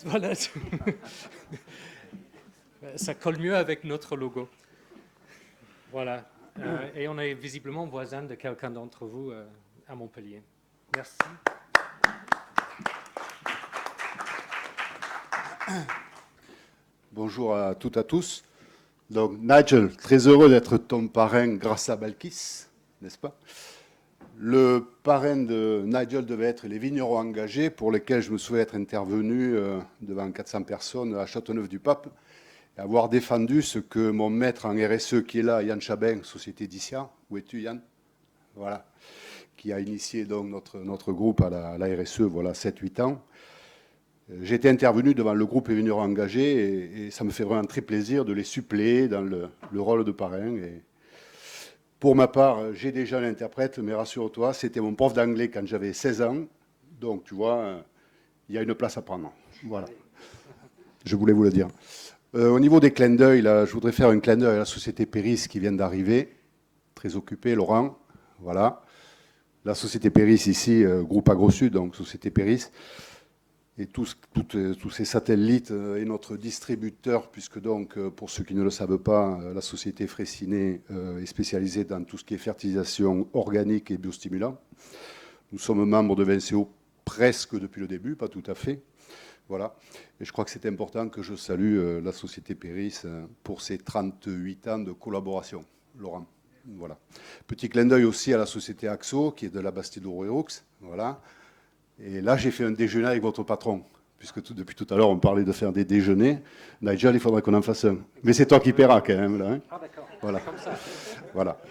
voilà. Ça colle mieux avec notre logo. Voilà. Et on est visiblement voisin de quelqu'un d'entre vous à Montpellier. Merci. Bonjour à toutes et à tous. Donc, Nigel, très heureux d'être ton parrain grâce à Balkis, n'est-ce pas? Le parrain de Nigel devait être les vignerons engagés, pour lesquels je me souviens être intervenu devant 400 personnes à Châteauneuf-du-Pape, et avoir défendu ce que mon maître en RSE qui est là, Yann Chabin, Société d'Issia, où es-tu Yann? Voilà, qui a initié donc notre groupe à la RSE, voilà, 7-8 ans. J'ai été intervenu devant le groupe vignerons engagés et ça me fait vraiment très plaisir de les suppléer dans le rôle de parrain. Et pour ma part, j'ai déjà un interprète, mais rassure-toi, c'était mon prof d'anglais quand j'avais 16 ans. Donc, tu vois, il y a une place à prendre. Voilà. je voulais vous le dire. Au niveau des clins d'œil, là, je voudrais faire un clin d'œil à la société Péris qui vient d'arriver. Très occupé, Laurent. Voilà. La société Péris ici, groupe AgroSud, donc société Péris. Et tous ces satellites et notre distributeur, puisque donc, pour ceux qui ne le savent pas, la société Fraissinet est spécialisée dans tout ce qui est fertilisation organique et biostimulant. Nous sommes membres de VNCO presque depuis le début, pas tout à fait. Voilà. Et je crois que c'est important que je salue la société Péris pour ses 38 ans de collaboration. Laurent. Voilà. Petit clin d'œil aussi à la société Axo, qui est de la Bastide-Rouerux. Voilà. Et là, j'ai fait un déjeuner avec votre patron, puisque depuis tout à l'heure, on parlait de faire des déjeuners. Nigel, il faudrait qu'on en fasse un. Mais c'est toi qui paieras quand même, là. Hein. Ah, d'accord. Voilà. Voilà.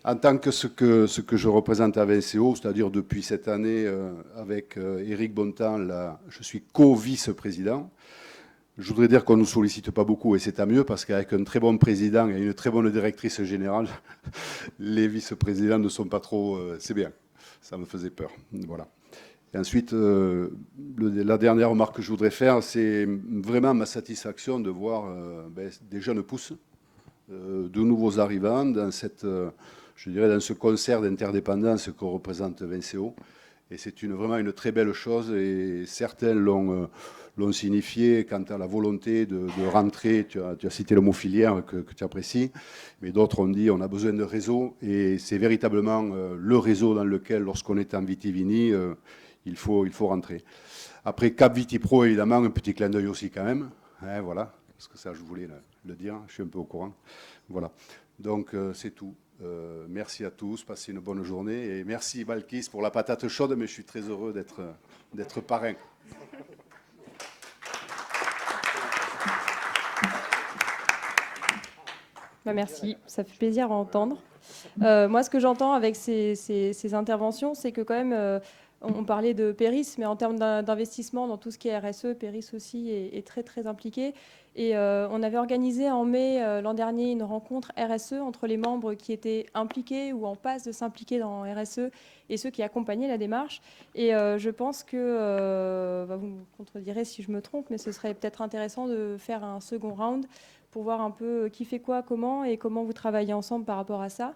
En tant que ce que je représente à VNCO, c'est-à-dire depuis cette année, avec Éric Bontemps, là, je suis co-vice-président. Je voudrais dire qu'on ne nous sollicite pas beaucoup, et c'est à mieux, parce qu'avec un très bon président et une très bonne directrice générale, les vice-présidents ne sont pas trop... c'est bien. Ça me faisait peur. Voilà. Et ensuite, la dernière remarque que je voudrais faire, c'est vraiment ma satisfaction de voir des jeunes pousses, de nouveaux arrivants dans cette, je dirais, dans ce concert d'interdépendance que représente VNCO. Et c'est vraiment une très belle chose, et certains l'ont signifié quant à la volonté de rentrer. Tu as cité le mot filière que tu apprécies, mais d'autres ont dit on a besoin de réseau, et c'est véritablement le réseau dans lequel, lorsqu'on est en vitivini, il faut rentrer. Après, Cap Vitipro, évidemment, un petit clin d'œil aussi quand même. Hein, voilà, parce que ça, je voulais le dire, je suis un peu au courant. Voilà, donc c'est tout. Merci à tous, passez une bonne journée. Et merci Balkis pour la patate chaude, mais je suis très heureux d'être parrain. Merci, ça fait plaisir à entendre. Moi, ce que j'entends avec ces interventions, c'est que quand même... on parlait de Péris, mais en termes d'investissement dans tout ce qui est RSE, Péris aussi est très, très impliqué. Et on avait organisé en mai l'an dernier une rencontre RSE entre les membres qui étaient impliqués ou en passe de s'impliquer dans RSE et ceux qui accompagnaient la démarche. Et je pense que, vous me contredirez si je me trompe, mais ce serait peut-être intéressant de faire un second round pour voir un peu qui fait quoi, comment, et comment vous travaillez ensemble par rapport à ça.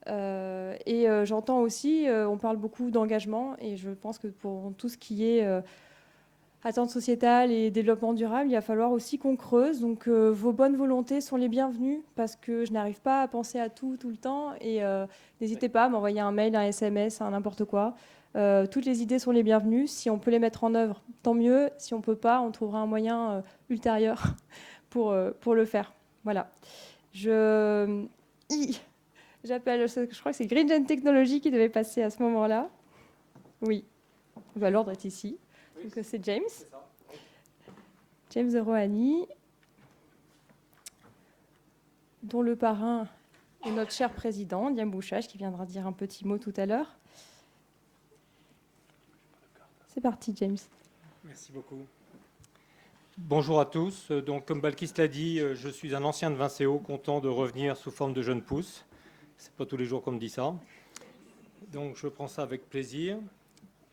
J'entends aussi, on parle beaucoup d'engagement, et je pense que pour tout ce qui est attente sociétale et développement durable, il va falloir aussi qu'on creuse. Donc vos bonnes volontés sont les bienvenues, parce que je n'arrive pas à penser à tout le temps, et n'hésitez pas à m'envoyer un mail, un SMS, n'importe quoi. Toutes les idées sont les bienvenues. Si on peut les mettre en œuvre, tant mieux. Si on ne peut pas, on trouvera un moyen ultérieur pour le faire. Voilà. J'appelle, je crois que c'est Green Gen Technology qui devait passer à ce moment-là. Oui, l'ordre est ici. Donc c'est James. James Rohani, dont le parrain est notre cher président, Liam Bouchage, qui viendra dire un petit mot tout à l'heure. C'est parti, James. Merci beaucoup. Bonjour à tous. Donc, comme Balkis l'a dit, je suis un ancien de VNCO, content de revenir sous forme de jeune pousse. C'est pas tous les jours qu'on me dit ça. Donc, je prends ça avec plaisir.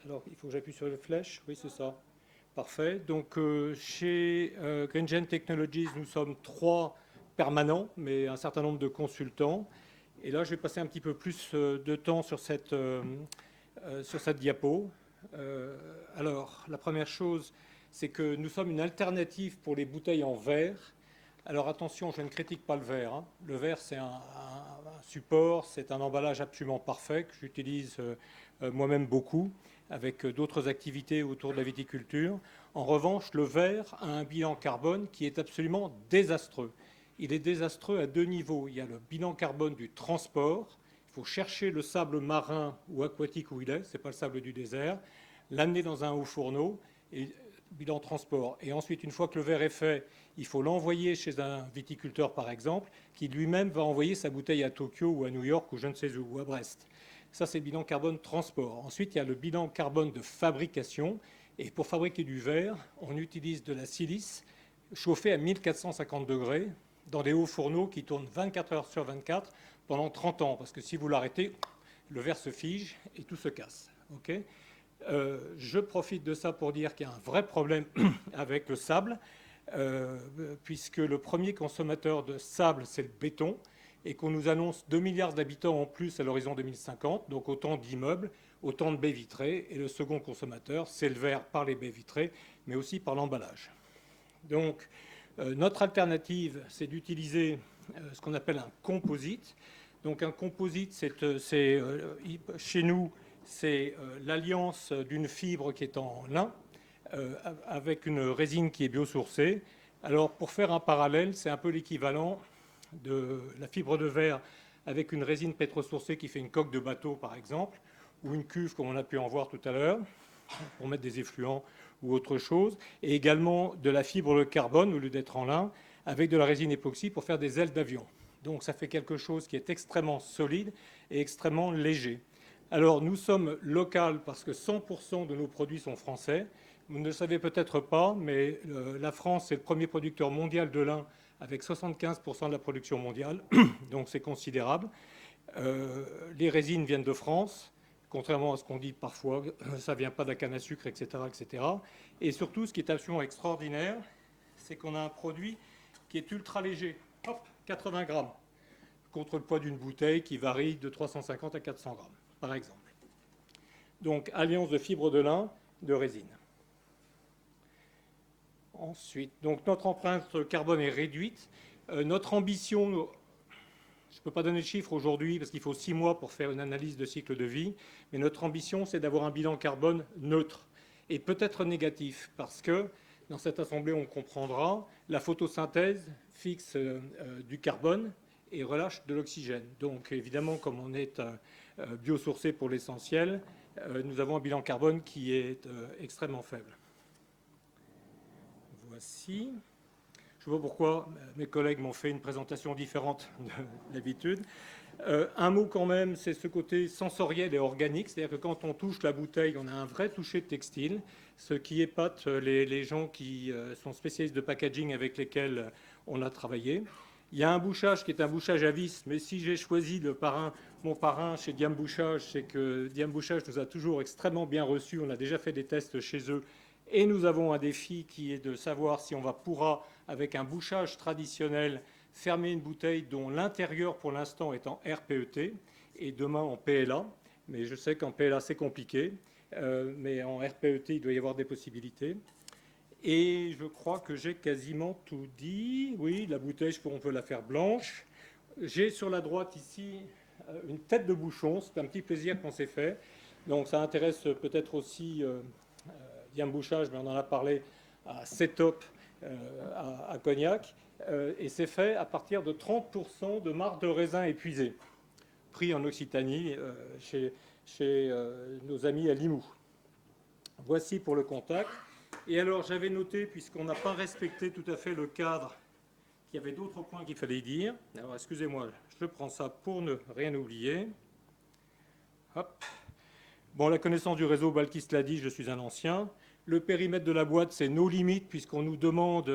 Alors, il faut que j'appuie sur les flèches. Oui, c'est ça. Parfait. Donc, chez Green Gen Technologies, nous sommes 3 permanents, mais un certain nombre de consultants. Et là, je vais passer un petit peu plus de temps sur cette diapo. Alors, la première chose, c'est que nous sommes une alternative pour les bouteilles en verre. Alors attention, je ne critique pas le verre. Hein. Le verre, c'est un support, c'est un emballage absolument parfait que j'utilise moi-même beaucoup avec d'autres activités autour de la viticulture. En revanche, le verre a un bilan carbone qui est absolument désastreux. Il est désastreux à 2 niveaux. Il y a le bilan carbone du transport. Il faut chercher le sable marin ou aquatique où il est, ce n'est pas le sable du désert, l'amener dans un haut fourneau, et bilan transport. Et ensuite, une fois que le verre est fait, il faut l'envoyer chez un viticulteur, par exemple, qui lui-même va envoyer sa bouteille à Tokyo ou à New York ou je ne sais où, ou à Brest. Ça, c'est le bilan carbone transport. Ensuite, il y a le bilan carbone de fabrication. Et pour fabriquer du verre, on utilise de la silice chauffée à 1450 degrés dans des hauts fourneaux qui tournent 24 heures sur 24 pendant 30 ans. Parce que si vous l'arrêtez, le verre se fige et tout se casse. Okay, je profite de ça pour dire qu'il y a un vrai problème avec le sable. puisque le premier consommateur de sable, c'est le béton, et qu'on nous annonce 2 milliards d'habitants en plus à l'horizon 2050, donc autant d'immeubles, autant de baies vitrées, et le second consommateur, c'est le verre par les baies vitrées, mais aussi par l'emballage. Donc, notre alternative, c'est d'utiliser ce qu'on appelle un composite. Donc, un composite, chez nous, c'est l'alliance d'une fibre qui est en lin avec une résine qui est biosourcée. Alors, pour faire un parallèle, c'est un peu l'équivalent de la fibre de verre avec une résine pétrosourcée qui fait une coque de bateau, par exemple, ou une cuve, comme on a pu en voir tout à l'heure, pour mettre des effluents ou autre chose, et également de la fibre de carbone, au lieu d'être en lin, avec de la résine époxy pour faire des ailes d'avion. Donc ça fait quelque chose qui est extrêmement solide et extrêmement léger. Alors nous sommes local parce que 100% de nos produits sont français. Vous ne le savez peut-être pas, mais la France est le premier producteur mondial de lin avec 75% de la production mondiale, donc c'est considérable. Les résines viennent de France. Contrairement à ce qu'on dit parfois, ça ne vient pas de la canne à sucre, etc., etc. Et surtout, ce qui est absolument extraordinaire, c'est qu'on a un produit qui est ultra léger. Hop, 80 grammes, contre le poids d'une bouteille qui varie de 350 à 400 grammes, par exemple. Donc, alliance de fibres de lin, de résine. Ensuite, donc notre empreinte carbone est réduite. Notre ambition... Je ne peux pas donner de chiffres aujourd'hui parce qu'il faut 6 mois pour faire une analyse de cycle de vie, mais notre ambition, c'est d'avoir un bilan carbone neutre et peut-être négatif parce que dans cette assemblée, on comprendra, la photosynthèse fixe du carbone et relâche de l'oxygène. Donc évidemment, comme on est biosourcé pour l'essentiel, nous avons un bilan carbone qui est extrêmement faible. Voici. Je ne sais pas pourquoi mes collègues m'ont fait une présentation différente de d'habitude. Un mot quand même, c'est ce côté sensoriel et organique. C'est-à-dire que quand on touche la bouteille, on a un vrai toucher de textile, ce qui épate les gens qui sont spécialistes de packaging avec lesquels on a travaillé. Il y a un bouchage qui est un bouchage à vis, mais si j'ai choisi mon parrain chez Diam Bouchage, c'est que Diam Bouchage nous a toujours extrêmement bien reçus. On a déjà fait des tests chez eux. Et nous avons un défi qui est de savoir si on pourra, avec un bouchage traditionnel, fermer une bouteille dont l'intérieur, pour l'instant, est en RPET et demain en PLA. Mais je sais qu'en PLA, c'est compliqué. Mais en RPET, il doit y avoir des possibilités. Et je crois que j'ai quasiment tout dit. Oui, la bouteille, on peut la faire blanche. J'ai sur la droite ici une tête de bouchon. C'est un petit plaisir qu'on s'est fait. Donc ça intéresse peut-être aussi... Diam Bouchage, mais on en a parlé à Setop, à Cognac, et c'est fait à partir de 30% de marc de raisin épuisé, pris en Occitanie chez nos amis à Limoux. Voici pour le contact. Et alors j'avais noté, puisqu'on n'a pas respecté tout à fait le cadre, qu'il y avait d'autres points qu'il fallait dire. Alors excusez-moi, je prends ça pour ne rien oublier. Hop. Bon, la connaissance du réseau, Balkis l'a dit, je suis un ancien. Le périmètre de la boîte, c'est nos limites, puisqu'on nous demande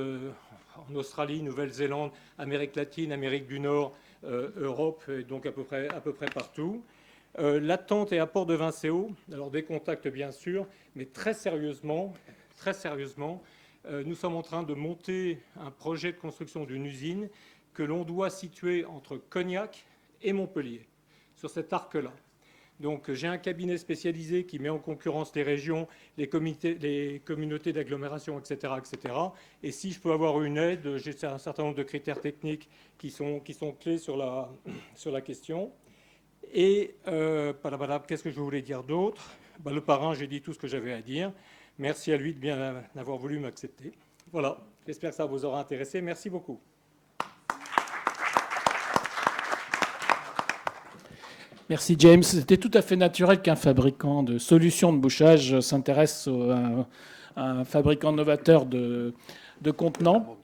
en Australie, Nouvelle-Zélande, Amérique latine, Amérique du Nord, Europe, et donc à peu près partout. L'attente et apport de Vinceo, alors des contacts bien sûr, mais très sérieusement, nous sommes en train de monter un projet de construction d'une usine que l'on doit situer entre Cognac et Montpellier, sur cet arc-là. Donc j'ai un cabinet spécialisé qui met en concurrence les régions, les communautés d'agglomération, etc., etc. Et si je peux avoir une aide, j'ai un certain nombre de critères techniques qui sont clés sur la question. Et qu'est-ce que je voulais dire d'autre? Le parrain, j'ai dit tout ce que j'avais à dire. Merci à lui de bien avoir voulu m'accepter. Voilà, j'espère que ça vous aura intéressé. Merci beaucoup. Merci James. C'était tout à fait naturel qu'un fabricant de solutions de bouchage s'intéresse à un fabricant novateur de contenants.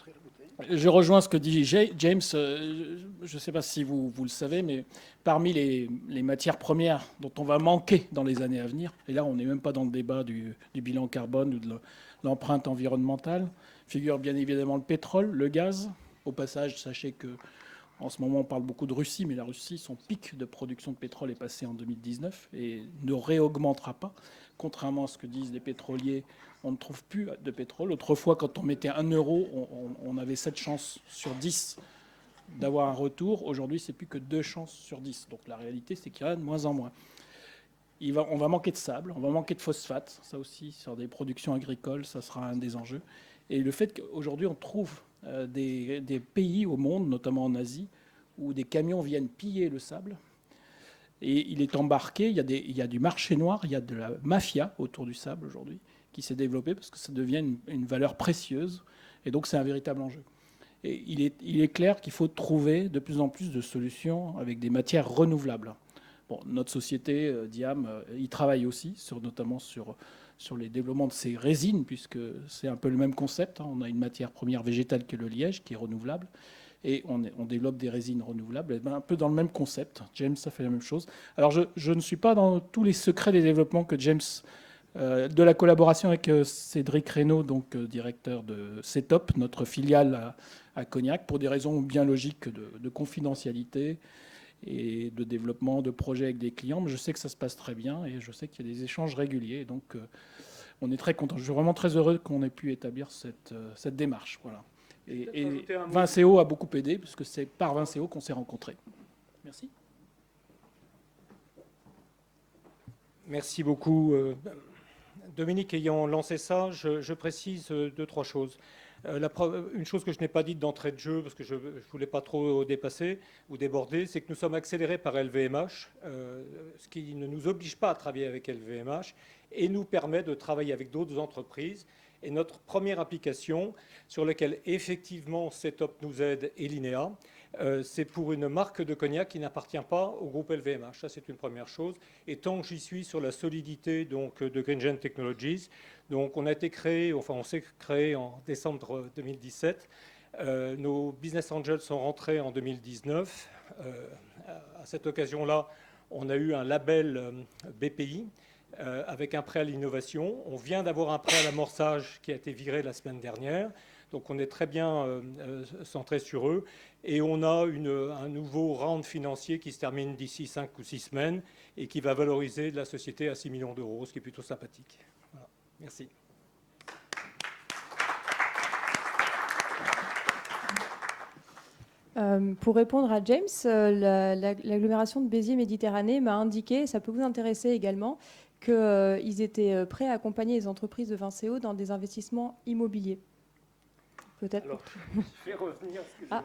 Je rejoins ce que dit James. Je ne sais pas si vous le savez, mais parmi les matières premières dont on va manquer dans les années à venir, et là on n'est même pas dans le débat du bilan carbone ou de l'empreinte environnementale, figure bien évidemment le pétrole, le gaz. Au passage, sachez que En ce moment, on parle beaucoup de Russie, mais la Russie, son pic de production de pétrole est passé en 2019 et ne réaugmentera pas. Contrairement à ce que disent les pétroliers, on ne trouve plus de pétrole. Autrefois, quand on mettait 1 euro, on avait 7 chances sur 10 d'avoir un retour. Aujourd'hui, c'est plus que 2 chances sur 10. Donc la réalité, c'est qu'il y en a de moins en moins. On va manquer de sable, on va manquer de phosphate. Ça aussi, sur des productions agricoles, ça sera un des enjeux. Et le fait qu'aujourd'hui, on trouve des pays au monde, notamment en Asie, où des camions viennent piller le sable. Et il est embarqué, il y a du marché noir, il y a de la mafia autour du sable aujourd'hui qui s'est développée parce que ça devient une valeur précieuse. Et donc, c'est un véritable enjeu. Et il est clair qu'il faut trouver de plus en plus de solutions avec des matières renouvelables. Bon, notre société, Diam, y travaille aussi, notamment sur les développements de ces résines, puisque c'est un peu le même concept. On a une matière première végétale qui est le liège, qui est renouvelable, et on développe des résines renouvelables, un peu dans le même concept. James a fait la même chose. Alors, je ne suis pas dans tous les secrets des développements que James, de la collaboration avec Cédric Reynaud, donc directeur de CETOP, notre filiale à Cognac, pour des raisons bien logiques de confidentialité et de développement de projets avec des clients, mais je sais que ça se passe très bien et je sais qu'il y a des échanges réguliers. Donc, on est très content. Je suis vraiment très heureux qu'on ait pu établir cette démarche. Voilà. Et Vinceo a beaucoup aidé, puisque c'est par Vinceo qu'on s'est rencontrés. Merci. Merci beaucoup. Dominique, ayant lancé ça, je précise 2-3 choses. Une chose que je n'ai pas dite d'entrée de jeu, parce que je ne voulais pas trop dépasser ou déborder, c'est que nous sommes accélérés par LVMH, ce qui ne nous oblige pas à travailler avec LVMH et nous permet de travailler avec d'autres entreprises. Et notre première application, sur laquelle effectivement CETOP nous aide, et l'INEA, c'est pour une marque de cognac qui n'appartient pas au groupe LVMH. Ça, c'est une première chose. Et tant que j'y suis sur la solidité donc, de GreenGen Technologies, donc on s'est créé en décembre 2017. Nos business angels sont rentrés en 2019. À cette occasion-là, on a eu un label BPI avec un prêt à l'innovation. On vient d'avoir un prêt à l'amorçage qui a été viré la semaine dernière. Donc on est très bien centré sur eux. Et on a un nouveau round financier qui se termine d'ici 5 ou 6 semaines et qui va valoriser la société à 6 millions d'euros, ce qui est plutôt sympathique. Voilà. Merci. Pour répondre à James, l'agglomération de Béziers-Méditerranée m'a indiqué, ça peut vous intéresser également, qu'ils étaient prêts à accompagner les entreprises de Vinceo dans des investissements immobiliers. Peut-être. Alors, je vais revenir, excusez-moi.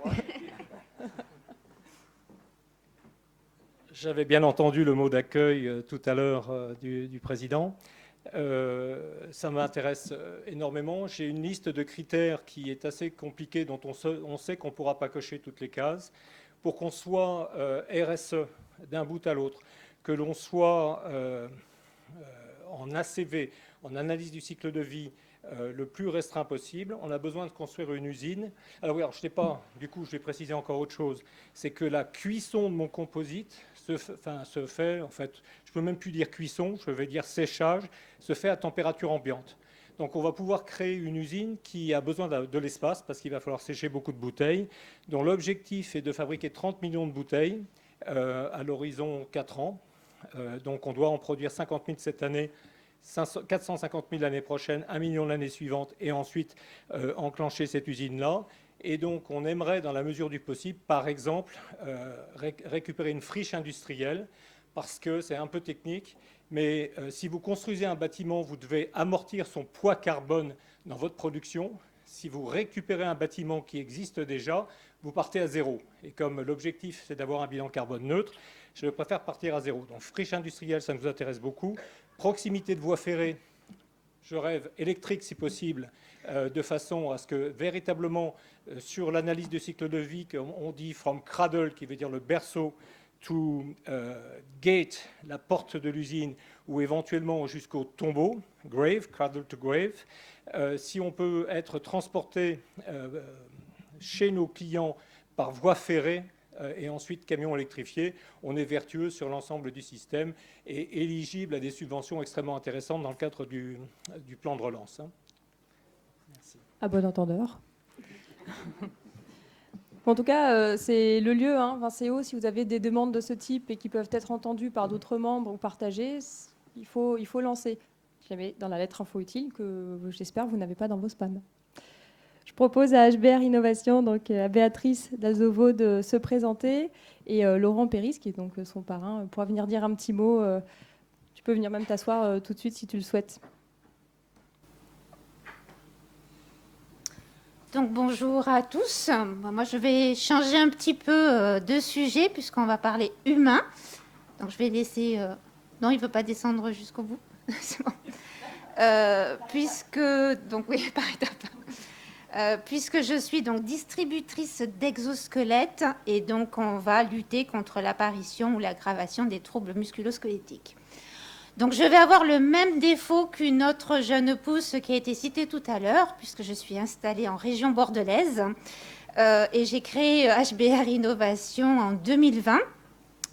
J'avais bien entendu le mot d'accueil tout à l'heure du président. Ça m'intéresse énormément. J'ai une liste de critères qui est assez compliquée, dont on sait qu'on ne pourra pas cocher toutes les cases. Pour qu'on soit RSE d'un bout à l'autre, que l'on soit en ACV, en analyse du cycle de vie, le plus restreint possible, on a besoin de construire une usine. Alors oui, alors je sais pas, du coup je vais préciser encore autre chose, c'est que la cuisson de mon composite se fait, en fait, je peux même plus dire cuisson, je vais dire séchage, se fait à température ambiante. Donc on va pouvoir créer une usine qui a besoin de l'espace parce qu'il va falloir sécher beaucoup de bouteilles, dont l'objectif est de fabriquer 30 millions de bouteilles à l'horizon 4 ans. Donc on doit en produire 50 000 cette année, 450 000 l'année prochaine, 1 million l'année suivante, et ensuite enclencher cette usine-là. Et donc, on aimerait, dans la mesure du possible, par exemple, récupérer une friche industrielle, parce que c'est un peu technique, mais si vous construisez un bâtiment, vous devez amortir son poids carbone dans votre production. Si vous récupérez un bâtiment qui existe déjà, vous partez à zéro. Et comme l'objectif, c'est d'avoir un bilan carbone neutre, je préfère partir à zéro. Donc, friche industrielle, ça nous intéresse beaucoup. Proximité de voies ferrées, je rêve électrique si possible, de façon à ce que véritablement, sur l'analyse du cycle de vie, on dit from cradle, qui veut dire le berceau, to gate, la porte de l'usine, ou éventuellement jusqu'au tombeau, grave, cradle to grave, si on peut être transporté chez nos clients par voie ferrée, et ensuite camions électrifiés, on est vertueux sur l'ensemble du système et éligible à des subventions extrêmement intéressantes dans le cadre du plan de relance. Merci. À bon entendeur. En tout cas, c'est le lieu, hein, Vinceo, si vous avez des demandes de ce type et qui peuvent être entendues par d'autres membres ou partagées, il faut lancer. Jamais dans la lettre info utile que j'espère vous n'avez pas dans vos spams. Je propose à HBR Innovation, donc à Béatrice Dazovo de se présenter et Laurent Péris, qui est donc son parrain, pourra venir dire un petit mot. Tu peux venir même t'asseoir tout de suite si tu le souhaites. Donc bonjour à tous. Moi je vais changer un petit peu de sujet puisqu'on va parler humain. Donc je vais laisser... Non, il ne veut pas descendre jusqu'au bout. C'est bon. Puisque je suis donc distributrice d'exosquelettes et donc on va lutter contre l'apparition ou l'aggravation des troubles musculo-squelettiques. Donc je vais avoir le même défaut qu'une autre jeune pousse qui a été citée tout à l'heure, puisque je suis installée en région bordelaise et j'ai créé HBR Innovation en 2020.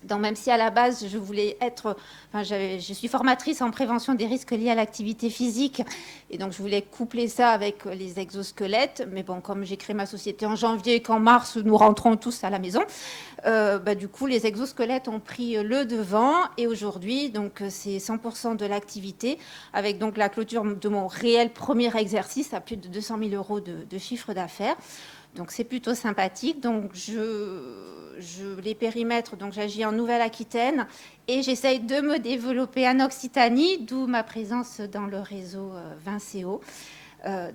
Donc même si à la base je voulais être, je suis formatrice en prévention des risques liés à l'activité physique et donc je voulais coupler ça avec les exosquelettes, mais bon, comme j'ai créé ma société en janvier et qu'en mars nous rentrons tous à la maison, du coup les exosquelettes ont pris le devant et aujourd'hui donc c'est 100% de l'activité avec donc la clôture de mon réel premier exercice à plus de 200 000 € de chiffre d'affaires. Donc c'est plutôt sympathique. Donc les périmètres, donc j'agis en Nouvelle-Aquitaine et j'essaye de me développer en Occitanie, d'où ma présence dans le réseau Vinceo.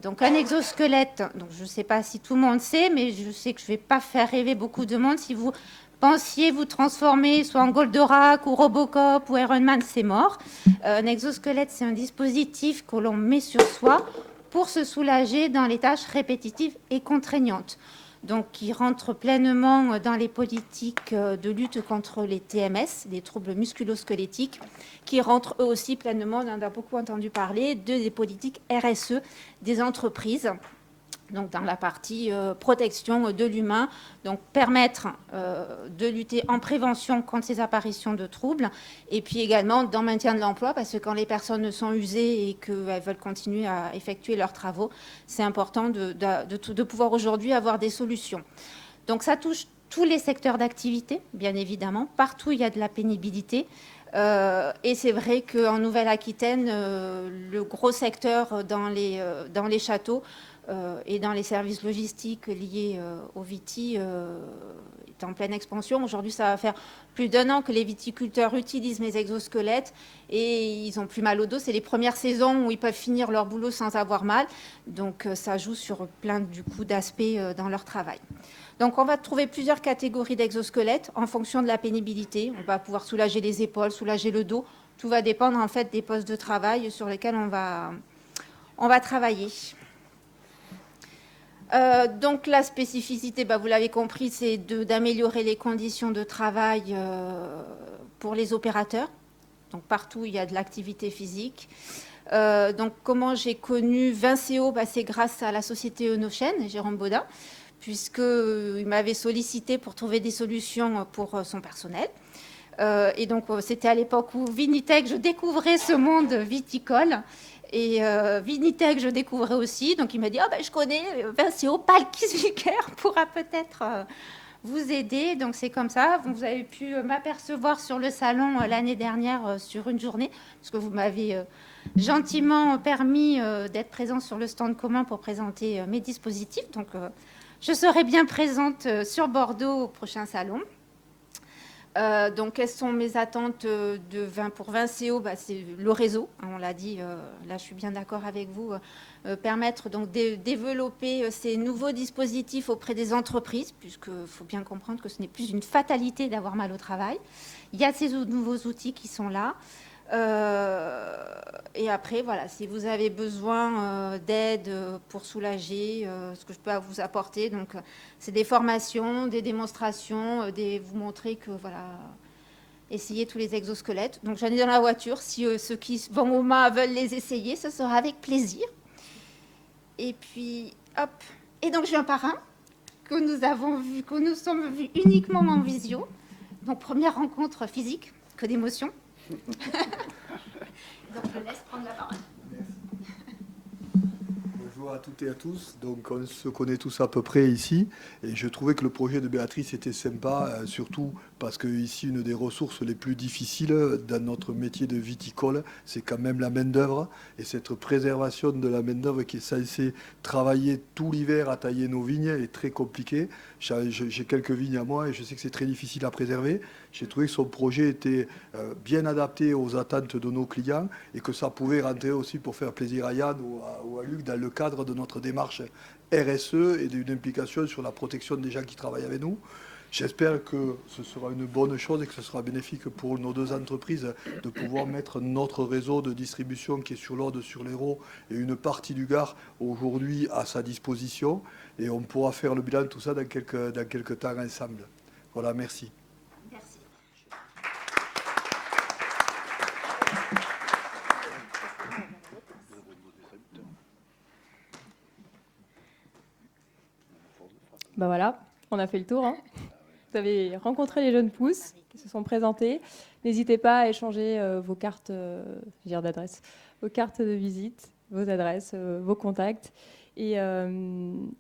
Donc un exosquelette, donc je ne sais pas si tout le monde sait, mais je sais que je ne vais pas faire rêver beaucoup de monde. Si vous pensiez vous transformer soit en Goldorak ou Robocop ou Iron Man, c'est mort. Un exosquelette, c'est un dispositif que l'on met sur soi pour se soulager dans les tâches répétitives et contraignantes. Donc, qui rentre pleinement dans les politiques de lutte contre les TMS, les troubles musculo-squelettiques, qui rentrent eux aussi pleinement, on en a beaucoup entendu parler, des politiques RSE des entreprises. Donc, dans la partie protection de l'humain, donc permettre de lutter en prévention contre ces apparitions de troubles, et puis également dans le maintien de l'emploi, parce que quand les personnes sont usées et qu'elles veulent continuer à effectuer leurs travaux, c'est important de pouvoir aujourd'hui avoir des solutions. Donc, ça touche tous les secteurs d'activité, bien évidemment. Partout, il y a de la pénibilité. Et c'est vrai qu'en Nouvelle-Aquitaine, le gros secteur dans les châteaux, et dans les services logistiques liés au viti est en pleine expansion. Aujourd'hui, ça va faire plus d'1 an que les viticulteurs utilisent mes exosquelettes et ils ont plus mal au dos. C'est les premières saisons où ils peuvent finir leur boulot sans avoir mal. Donc, ça joue sur plein d'aspects dans leur travail. Donc, on va trouver plusieurs catégories d'exosquelettes en fonction de la pénibilité. On va pouvoir soulager les épaules, soulager le dos. Tout va dépendre en fait des postes de travail sur lesquels on va travailler. Donc la spécificité, vous l'avez compris, c'est d'améliorer les conditions de travail pour les opérateurs. Donc partout, il y a de l'activité physique. Donc comment j'ai connu Vinceo, c'est grâce à la société Eunochaine, Jérôme Baudin, puisqu'il m'avait sollicité pour trouver des solutions pour son personnel. Et donc c'était à l'époque où Vinitech, je découvrais ce monde viticole. Et Vinitech, je découvrais aussi. Donc, il m'a dit, je connais Vinceo, Palkis Vicaire pourra peut-être vous aider. Donc, c'est comme ça. Vous avez pu m'apercevoir sur le salon l'année dernière sur une journée, parce que vous m'avez gentiment permis d'être présent sur le stand commun pour présenter mes dispositifs. Donc, je serai bien présente sur Bordeaux au prochain salon. Donc, quelles sont mes attentes pour Vinceo? C'est le réseau, on l'a dit, là je suis bien d'accord avec vous, permettre donc de développer ces nouveaux dispositifs auprès des entreprises, puisqu'il faut bien comprendre que ce n'est plus une fatalité d'avoir mal au travail. Il y a ces nouveaux outils qui sont là. Et après, voilà, si vous avez besoin d'aide pour soulager, ce que je peux vous apporter, donc c'est des formations, des démonstrations, vous montrer que voilà, essayez tous les exosquelettes. Donc j'en ai dans la voiture. Si ceux qui vont au mât veulent les essayer, ce sera avec plaisir. Et puis hop. Et donc j'ai un parrain que nous sommes vus uniquement en visio. Donc première rencontre physique, que d'émotion. Donc je laisse prendre la parole. Bonjour à toutes et à tous. Donc on se connaît tous à peu près ici et je trouvais que le projet de Béatrice était sympa, surtout parce que ici une des ressources les plus difficiles dans notre métier de viticole, c'est quand même la main d'œuvre et cette préservation de la main d'œuvre qui est censée travailler tout l'hiver à tailler nos vignes est très compliquée. J'ai quelques vignes à moi et je sais que c'est très difficile à préserver. J'ai trouvé que son projet était bien adapté aux attentes de nos clients et que ça pouvait rentrer aussi pour faire plaisir à Yann ou à Luc dans le cadre de notre démarche RSE et d'une implication sur la protection des gens qui travaillent avec nous. J'espère que ce sera une bonne chose et que ce sera bénéfique pour nos deux entreprises de pouvoir mettre notre réseau de distribution qui est sur l'Aude, sur l'Hérault et une partie du Gard aujourd'hui à sa disposition. Et on pourra faire le bilan de tout ça dans quelques temps ensemble. Voilà, merci. Merci. Ben voilà, on a fait le tour. Hein. Vous avez rencontré les jeunes pousses qui se sont présentés. N'hésitez pas à échanger vos cartes d'adresse, vos cartes de visite, vos adresses, vos contacts. Et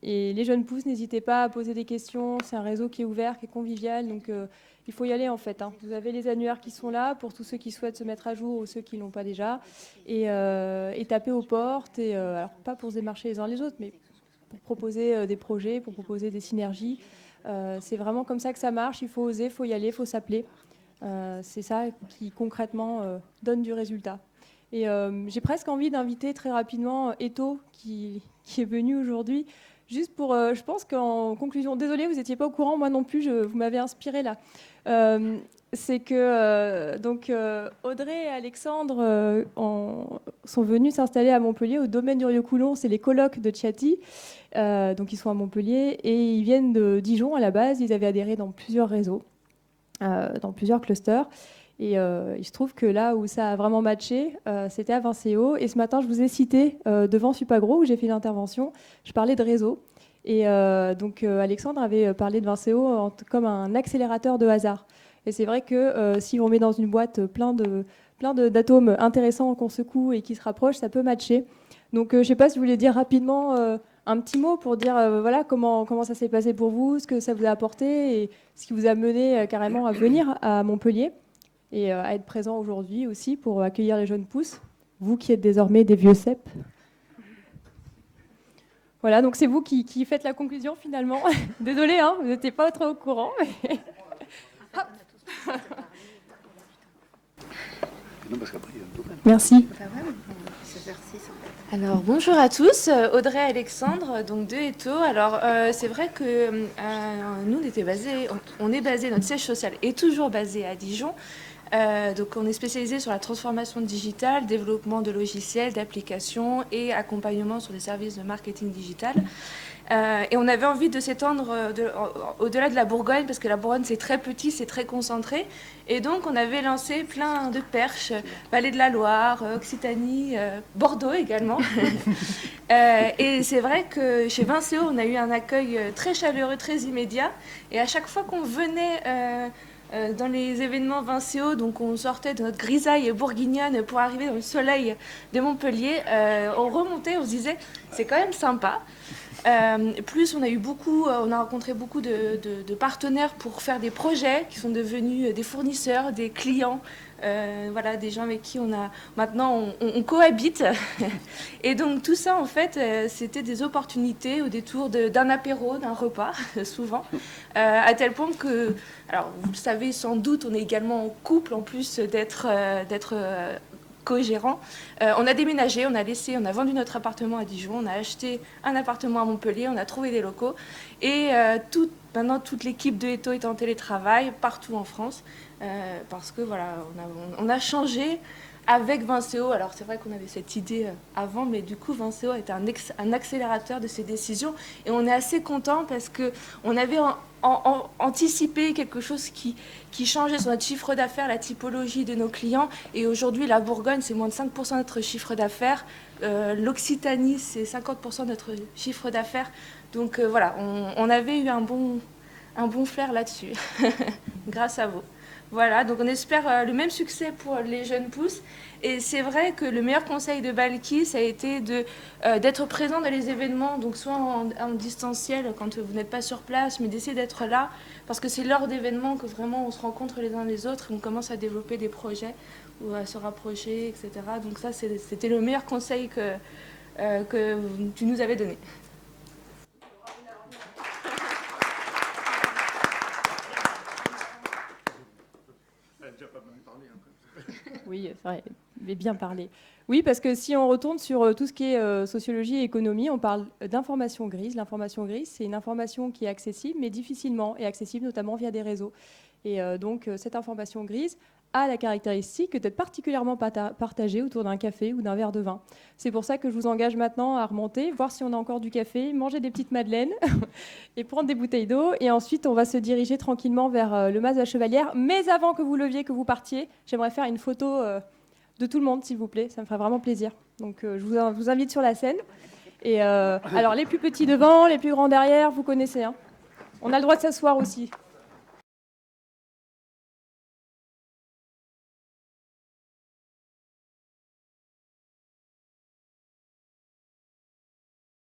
les jeunes pousses, n'hésitez pas à poser des questions. C'est un réseau qui est ouvert, qui est convivial. Donc il faut y aller en fait. Hein. Vous avez les annuaires qui sont là pour tous ceux qui souhaitent se mettre à jour ou ceux qui ne l'ont pas déjà. Et taper aux portes. Et, alors pas pour se démarcher les uns les autres, mais pour proposer des projets, pour proposer des synergies. C'est vraiment comme ça que ça marche, il faut oser, il faut y aller, il faut s'appeler. C'est ça qui concrètement donne du résultat. Et j'ai presque envie d'inviter très rapidement Eto qui est venu aujourd'hui, juste pour, je pense qu'en conclusion, désolée, vous n'étiez pas au courant, moi non plus, vous m'avez inspiré là. C'est que Audrey et Alexandre sont venus s'installer à Montpellier au domaine du Rio-Coulon, c'est les colocs de Chiati, donc ils sont à Montpellier et ils viennent de Dijon à la base, ils avaient adhéré dans plusieurs réseaux, dans plusieurs clusters et il se trouve que là où ça a vraiment matché, c'était à Vincéo et ce matin je vous ai cité devant Supagro où j'ai fait une intervention, je parlais de réseau et Alexandre avait parlé de Vincéo comme un accélérateur de hasard. Et c'est vrai que si on met dans une boîte plein d'atomes intéressants qu'on secoue et qui se rapprochent, ça peut matcher. Donc je ne sais pas si vous voulez dire rapidement un petit mot pour dire voilà comment ça s'est passé pour vous, ce que ça vous a apporté et ce qui vous a mené carrément à venir à Montpellier et à être présent aujourd'hui aussi pour accueillir les jeunes pousses, vous qui êtes désormais des vieux ceps. Voilà, donc c'est vous qui faites la conclusion finalement. Désolée, hein, vous n'étiez pas trop au courant. Mais... Merci. Alors bonjour à tous, Audrey Alexandre, donc de Eto. Alors c'est vrai que nous on est basé, notre siège social est toujours basé à Dijon. Donc on est spécialisé sur la transformation digitale, développement de logiciels, d'applications et accompagnement sur des services de marketing digital. Et on avait envie de s'étendre au-delà de la Bourgogne, parce que la Bourgogne c'est très petit, c'est très concentré. Et donc on avait lancé plein de perches, Vallée de la Loire, Occitanie, Bordeaux également. Et c'est vrai que chez Vincéo, on a eu un accueil très chaleureux, très immédiat. Et à chaque fois qu'on venait... dans les événements Vincéo, donc on sortait de notre grisaille bourguignonne pour arriver dans le soleil de Montpellier, on remontait, on se disait c'est quand même sympa. Plus on a rencontré beaucoup de partenaires pour faire des projets qui sont devenus des fournisseurs, des clients, voilà, des gens avec qui on cohabite. Et donc tout ça en fait c'était des opportunités au détour d'un apéro, d'un repas souvent, à tel point que, alors vous le savez sans doute, on est également en couple en plus d'être co-gérant. On a déménagé, on a vendu notre appartement à Dijon, on a acheté un appartement à Montpellier, on a trouvé des locaux et maintenant toute l'équipe de Eto est en télétravail partout en France parce que voilà, on a changé avec Vincéo. Alors c'est vrai qu'on avait cette idée avant, mais du coup Vincéo est un accélérateur de ces décisions et on est assez content parce qu'on avait anticipé quelque chose qui changeait sur notre chiffre d'affaires, la typologie de nos clients. Et aujourd'hui, la Bourgogne, c'est moins de 5% de notre chiffre d'affaires. L'Occitanie, c'est 50% de notre chiffre d'affaires. Donc voilà, on avait eu un un bon flair là-dessus, grâce à vous. Voilà, donc on espère le même succès pour les jeunes pousses. Et c'est vrai que le meilleur conseil de Balkis, ça a été d'être présent dans les événements, donc soit en distanciel quand vous n'êtes pas sur place, mais d'essayer d'être là, parce que c'est lors d'événements que vraiment on se rencontre les uns les autres et on commence à développer des projets ou à se rapprocher, etc. Donc ça, c'était le meilleur conseil que tu nous avais donné. Oui, c'est vrai, mais bien parlé. Oui, parce que si on retourne sur tout ce qui est sociologie et économie, on parle d'information grise. L'information grise, c'est une information qui est accessible, mais difficilement, et accessible notamment via des réseaux. Et donc, cette information grise a la caractéristique d'être particulièrement partagée autour d'un café ou d'un verre de vin. C'est pour ça que je vous engage maintenant à remonter, voir si on a encore du café, manger des petites madeleines et prendre des bouteilles d'eau. Et ensuite, on va se diriger tranquillement vers le Mas de la Chevalière. Mais avant que vous leviez, que vous partiez, j'aimerais faire une photo de tout le monde, s'il vous plaît. Ça me ferait vraiment plaisir. Donc, je vous invite sur la scène. Et alors, les plus petits devant, les plus grands derrière, vous connaissez. Hein. On a le droit de s'asseoir aussi.